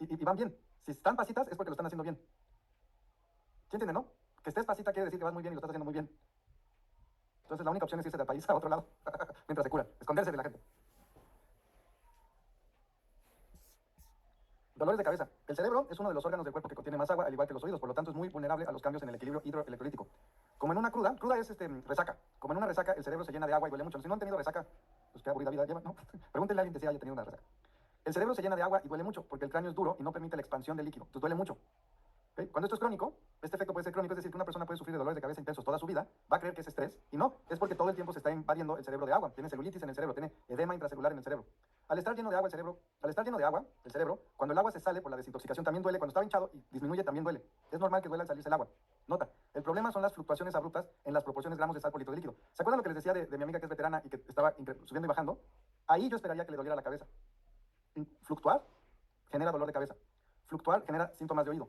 Y van bien. Si están pasitas es porque lo están haciendo bien. ¿Sí entienden, no? Que estés pasita quiere decir que vas muy bien y lo estás haciendo muy bien. Entonces la única opción es irse del país a otro lado, mientras se curan, esconderse de la gente. Dolores de cabeza. El cerebro es uno de los órganos del cuerpo que contiene más agua, al igual que los oídos, por lo tanto es muy vulnerable a los cambios en el equilibrio hidroelectrolítico. Como en una cruda es resaca. Como en una resaca el cerebro se llena de agua y duele mucho. Si no han tenido resaca, Pues qué aburrida vida lleva, ¿no? Pregúntenle a alguien que sí haya tenido una resaca. El cerebro se llena de agua y duele mucho porque el cráneo es duro y no permite la expansión del líquido. Entonces duele mucho. ¿Ok? Cuando esto es crónico, este efecto puede ser crónico, es decir, que una persona puede sufrir de dolores de cabeza intensos toda su vida, va a creer que es estrés, y no, es porque todo el tiempo se está invadiendo el cerebro de agua, tiene celulitis en el cerebro, tiene edema intracelular en el cerebro. Al estar lleno de agua el cerebro, cuando el agua se sale por la desintoxicación también duele, cuando está hinchado y disminuye también duele. Es normal que duela al salirse el agua. Nota, el problema son las fluctuaciones abruptas en las proporciones gramos de sal por litro de líquido. ¿Se acuerdan lo que les decía de mi amiga que es veterana y que estaba subiendo y bajando? Ahí yo esperaría que le doliera la cabeza. Fluctuar genera dolor de cabeza. Fluctuar genera síntomas de oído.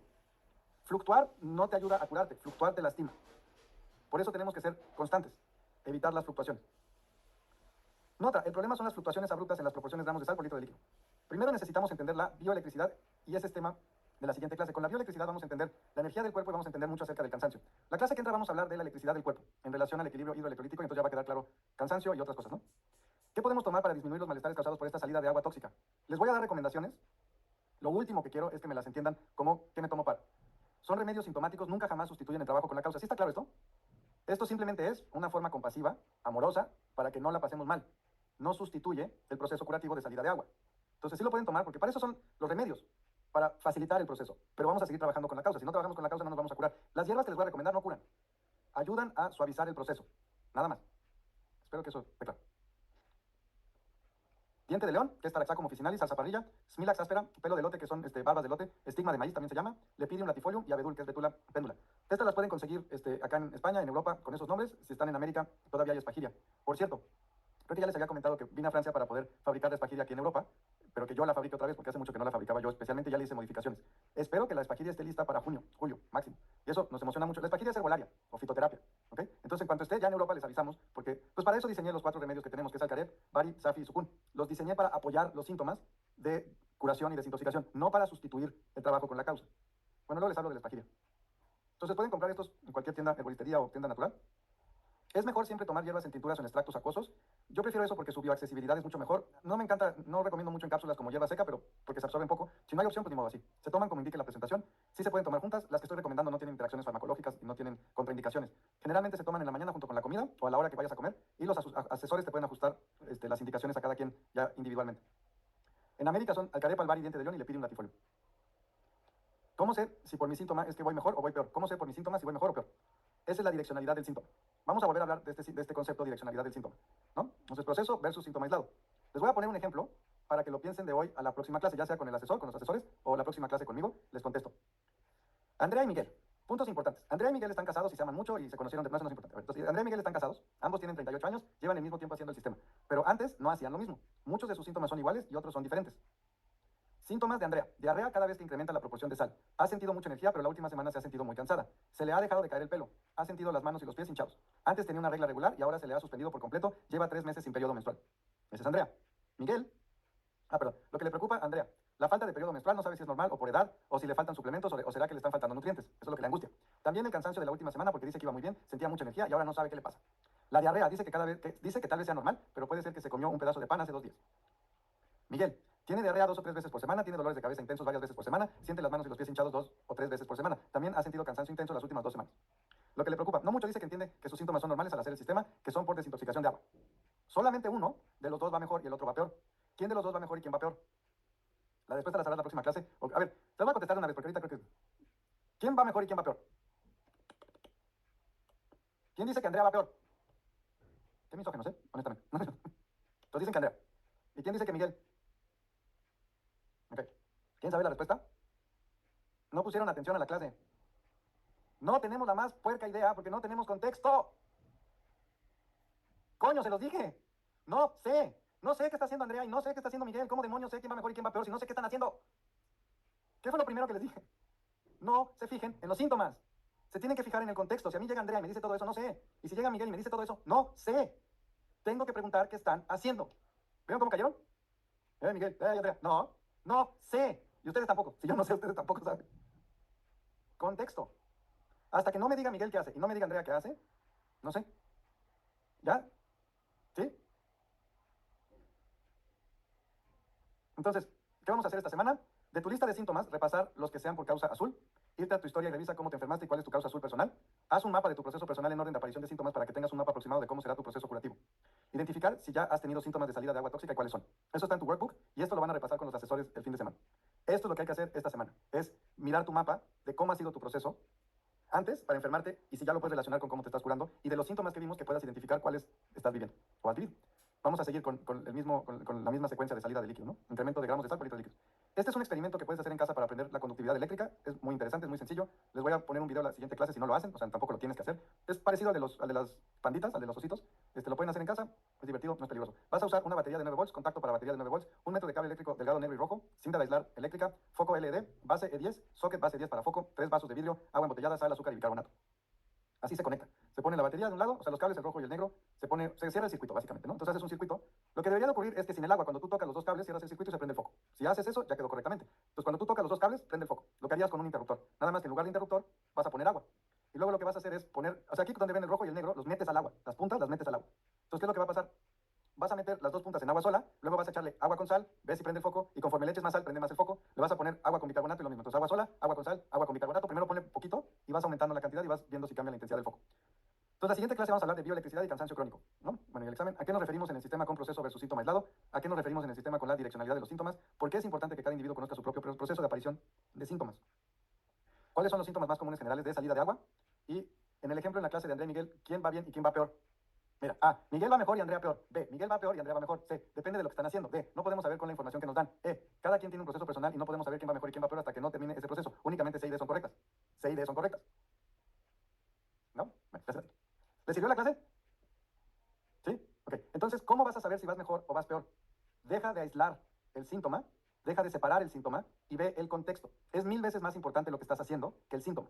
Fluctuar no te ayuda a curarte, fluctuar te lastima. Por eso tenemos que ser constantes, evitar las fluctuaciones. Nota, el problema son las fluctuaciones abruptas en las proporciones gramos de sal por litro de líquido. Primero necesitamos entender la bioelectricidad y ese es tema de la siguiente clase. Con la bioelectricidad vamos a entender la energía del cuerpo y vamos a entender mucho acerca del cansancio. La clase que entra vamos a hablar de la electricidad del cuerpo en relación al equilibrio hidroelectrolítico, entonces ya va a quedar claro cansancio y otras cosas, ¿no? ¿Qué podemos tomar para disminuir los malestares causados por esta salida de agua tóxica? Les voy a dar recomendaciones. Lo último que quiero es que me las entiendan como ¿qué me tomo para? Son remedios sintomáticos, nunca jamás sustituyen el trabajo con la causa. ¿Sí está claro esto? Esto simplemente es una forma compasiva, amorosa, para que no la pasemos mal. No sustituye el proceso curativo de salida de agua. Entonces sí lo pueden tomar porque para eso son los remedios, para facilitar el proceso. Pero vamos a seguir trabajando con la causa. Si no trabajamos con la causa no nos vamos a curar. Las hierbas que les voy a recomendar no curan. Ayudan a suavizar el proceso. Nada más. Espero que eso esté claro. Diente de león, que es Taraxacum officinalis, salsa parrilla, Smilax áspera, pelo de lote, que son barbas de lote, estigma de maíz también se llama, Lepidium latifolium y abedul, que es Betula péndula. Estas las pueden conseguir acá en España, en Europa, con esos nombres. Si están en América, todavía hay espagiria. Por cierto, creo que ya les había comentado que vine a Francia para poder fabricar la espagiria aquí en Europa, pero que yo la fabrique otra vez porque hace mucho que no la fabricaba yo, especialmente ya le hice modificaciones. Espero que la espagiria esté lista para junio, julio, máximo. Y eso nos emociona mucho. La espagiria es herbolaria o fitoterapia, ¿ok? Entonces, en cuanto esté ya en Europa, les avisamos, porque pues para eso diseñé los 4 remedios que tenemos, que es Alcaret, Bari, Safi y Sukun. Los diseñé para apoyar los síntomas de curación y desintoxicación, no para sustituir el trabajo con la causa. Bueno, luego les hablo de la espagiria. Entonces, pueden comprar estos en cualquier tienda, herbolistería o tienda natural. Es mejor siempre tomar hierbas en tinturas o en extractos acuosos. Yo prefiero eso porque su bioaccesibilidad es mucho mejor. No me encanta, no recomiendo mucho en cápsulas como hierba seca, pero porque se absorben poco. Si no hay opción, pues ni modo así. Se toman como indique la presentación. Sí se pueden tomar juntas. Las que estoy recomendando no tienen interacciones farmacológicas y no tienen contraindicaciones. Generalmente se toman en la mañana junto con la comida o a la hora que vayas a comer y los asesores te pueden ajustar las indicaciones a cada quien ya individualmente. En América son Alcaret, Palvari, Diente de León y Lepidium latifolium. ¿Cómo sé si por mi síntoma es que voy mejor o voy peor? ¿Cómo sé por mi síntoma si voy mejor o peor? Esa es la direccionalidad del síntoma. Vamos a volver a hablar de este concepto de direccionalidad del síntoma, ¿no? Entonces, proceso versus síntoma aislado. Les voy a poner un ejemplo para que lo piensen de hoy a la próxima clase, ya sea con el asesor, con los asesores, o la próxima clase conmigo, les contesto. Andrea y Miguel. Puntos importantes. Andrea y Miguel están casados y se aman mucho y se conocieron, no, eso no es importante. Entonces, Andrea y Miguel están casados, ambos tienen 38 años, llevan el mismo tiempo haciendo el sistema, pero antes no hacían lo mismo. Muchos de sus síntomas son iguales y otros son diferentes. Síntomas de Andrea. Diarrea cada vez que incrementa la proporción de sal. Ha sentido mucha energía, pero la última semana se ha sentido muy cansada. Se le ha dejado de caer el pelo. Ha sentido las manos y los pies hinchados. Antes tenía una regla regular y ahora se le ha suspendido por completo. Lleva 3 meses sin periodo menstrual. Esa es Andrea. Miguel. Perdón. Lo que le preocupa a Andrea. La falta de periodo menstrual, no sabe si es normal o por edad, o si le faltan suplementos, o será que le están faltando nutrientes. Eso es lo que le angustia. También el cansancio de la última semana porque dice que iba muy bien, sentía mucha energía y ahora no sabe qué le pasa. La diarrea dice que tal vez sea normal, pero puede ser que se comió un pedazo de pan hace 2 días. Miguel, tiene diarrea 2 o 3 veces por semana, tiene dolores de cabeza intensos varias veces por semana, siente las manos y los pies hinchados 2 o 3 veces por semana. También ha sentido cansancio intenso las últimas 2 semanas. Lo que le preocupa, no mucho dice que entiende que sus síntomas son normales al hacer el sistema, que son por desintoxicación de agua. Solamente uno de los dos va mejor y el otro va peor. ¿Quién de los dos va mejor y quién va peor? La respuesta la sabrás la próxima clase. A ver, te voy a contestar de una vez porque ahorita creo que... ¿Quién va mejor y quién va peor? ¿Quién dice que Andrea va peor? Qué misóginos, honestamente. Entonces dicen que Andrea. ¿Y quién dice que Miguel? Ok. ¿Quién sabe la respuesta? No pusieron atención a la clase. No tenemos la más puerca idea porque no tenemos contexto. Coño, se los dije. No sé. No sé qué está haciendo Andrea y no sé qué está haciendo Miguel. ¿Cómo demonios sé quién va mejor y quién va peor si no sé qué están haciendo? ¿Qué fue lo primero que les dije? No se fijen en los síntomas. Se tienen que fijar en el contexto. Si a mí llega Andrea y me dice todo eso, no sé. Y si llega Miguel y me dice todo eso, no sé. Tengo que preguntar qué están haciendo. ¿Vieron cómo cayeron? Miguel, Andrea. No, no sé. Y ustedes tampoco. Si yo no sé, ustedes tampoco saben. Contexto. Hasta que no me diga Miguel qué hace y no me diga Andrea qué hace, no sé. ¿Ya? ¿Sí? Entonces, ¿qué vamos a hacer esta semana? De tu lista de síntomas, repasar los que sean por causa azul. irte a tu historia y revisa cómo te enfermaste y cuál es tu causa azul personal. Haz un mapa de tu proceso personal en orden de aparición de síntomas para que tengas un mapa aproximado de cómo será tu proceso curativo. Identificar si ya has tenido síntomas de salida de agua tóxica y cuáles son. Eso está en tu workbook y esto lo van a repasar con los asesores el fin de semana. Esto es lo que hay que hacer esta semana, es mirar tu mapa de cómo ha sido tu proceso antes para enfermarte y si ya lo puedes relacionar con cómo te estás curando y de los síntomas que vimos que puedas identificar cuáles estás viviendo o has vivido. Vamos a seguir con la misma secuencia de salida de líquido, ¿no? Incremento de gramos de sal por litro de líquido. Este es un experimento que puedes hacer en casa para aprender la conductividad eléctrica. Es muy interesante, es muy sencillo. Les voy a poner un video en la siguiente clase si no lo hacen, o sea, tampoco lo tienes que hacer. Es parecido al de las panditas, al de los ositos. Lo pueden hacer en casa, es divertido, no es peligroso. Vas a usar una batería de 9 volts, contacto para batería de 9 volts, un metro de cable eléctrico delgado negro y rojo, cinta de aislar eléctrica, foco LED, base E10, socket base 10 para foco, 3 vasos de vidrio, agua embotellada, sal, azúcar y bicarbonato. Así se conecta. Se pone la batería de un lado, o sea, los cables, el rojo y el negro, se cierra el circuito, básicamente, ¿no? Entonces haces un circuito. Lo que debería de ocurrir es que sin el agua, cuando tú tocas los dos cables, cierras el circuito y se prende el foco. Si haces eso, ya quedó correctamente. Entonces, cuando tú tocas los dos cables, prende el foco. Lo que harías con un interruptor. Nada más que en lugar de interruptor, vas a poner agua. Y luego lo que vas a hacer es poner, o sea, aquí donde ven el rojo y el negro, los metes al agua. Las puntas las metes al agua. Entonces, ¿qué es lo que va a pasar? Vas a meter las dos puntas en agua sola, luego vas a echarle agua con sal, ves si prende el foco, y conforme le eches más sal, prende más el foco, le vas a poner agua con bicarbonato y lo mismo. Entonces, agua sola, agua con sal, agua con bicarbonato, primero ponle poquito y vas aumentando la cantidad y vas viendo si cambia la intensidad del foco. Entonces, la siguiente clase vamos a hablar de bioelectricidad y cansancio crónico, ¿no? Bueno, en el examen, ¿a qué nos referimos en el sistema con proceso versus síntoma aislado? ¿A qué nos referimos en el sistema con la direccionalidad de los síntomas? ¿Por qué es importante que cada individuo conozca su propio proceso de aparición de síntomas? ¿Cuáles son los síntomas más comunes generales de salida de agua? Y en el ejemplo en la clase de André y Miguel, ¿quién va bien y quién va peor? Mira, A, Miguel va mejor y Andrea peor. B, Miguel va peor y Andrea va mejor. C, depende de lo que están haciendo. D, no podemos saber con la información que nos dan. E, cada quien tiene un proceso personal y no podemos saber quién va mejor y quién va peor hasta que no termine ese proceso. Únicamente C y D son correctas. C y D son correctas. ¿No? Bueno, gracias. ¿Les sirvió la clase? ¿Sí? Ok. Entonces, ¿cómo vas a saber si vas mejor o vas peor? Deja de aislar el síntoma, deja de separar el síntoma y ve el contexto. Es 1000 veces más importante lo que estás haciendo que el síntoma.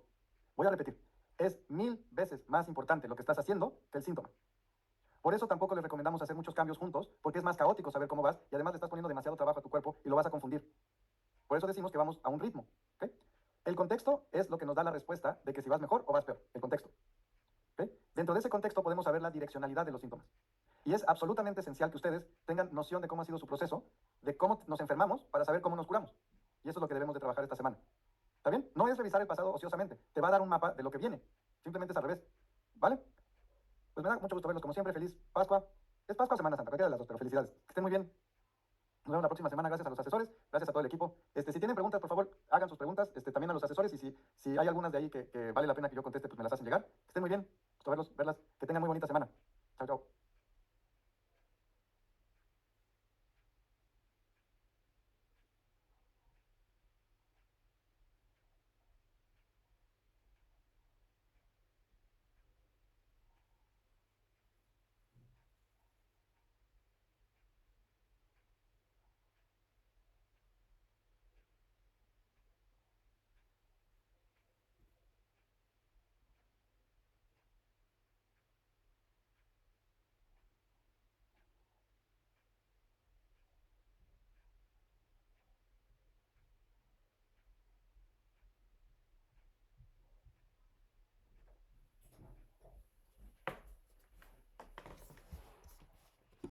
Voy a repetir. Es 1000 veces más importante lo que estás haciendo que el síntoma. Por eso tampoco les recomendamos hacer muchos cambios juntos, porque es más caótico saber cómo vas y además le estás poniendo demasiado trabajo a tu cuerpo y lo vas a confundir. Por eso decimos que vamos a un ritmo. ¿Ok? El contexto es lo que nos da la respuesta de que si vas mejor o vas peor. El contexto. ¿Ok? Dentro de ese contexto podemos saber la direccionalidad de los síntomas. Y es absolutamente esencial que ustedes tengan noción de cómo ha sido su proceso, de cómo nos enfermamos para saber cómo nos curamos. Y eso es lo que debemos de trabajar esta semana. ¿Está bien? No es revisar el pasado ociosamente. Te va a dar un mapa de lo que viene. Simplemente es al revés. ¿Vale? Pues me da mucho gusto verlos como siempre. Feliz Pascua. Es Pascua o Semana Santa, cualquiera de las dos, pero felicidades. Que estén muy bien. Nos vemos la próxima semana. Gracias a los asesores, gracias a todo el equipo. Si tienen preguntas, por favor, hagan sus preguntas. También a los asesores. Y si hay algunas de ahí que vale la pena que yo conteste, pues me las hacen llegar. Que estén muy bien. Gusto verlos, verlas. Que tengan muy bonita semana.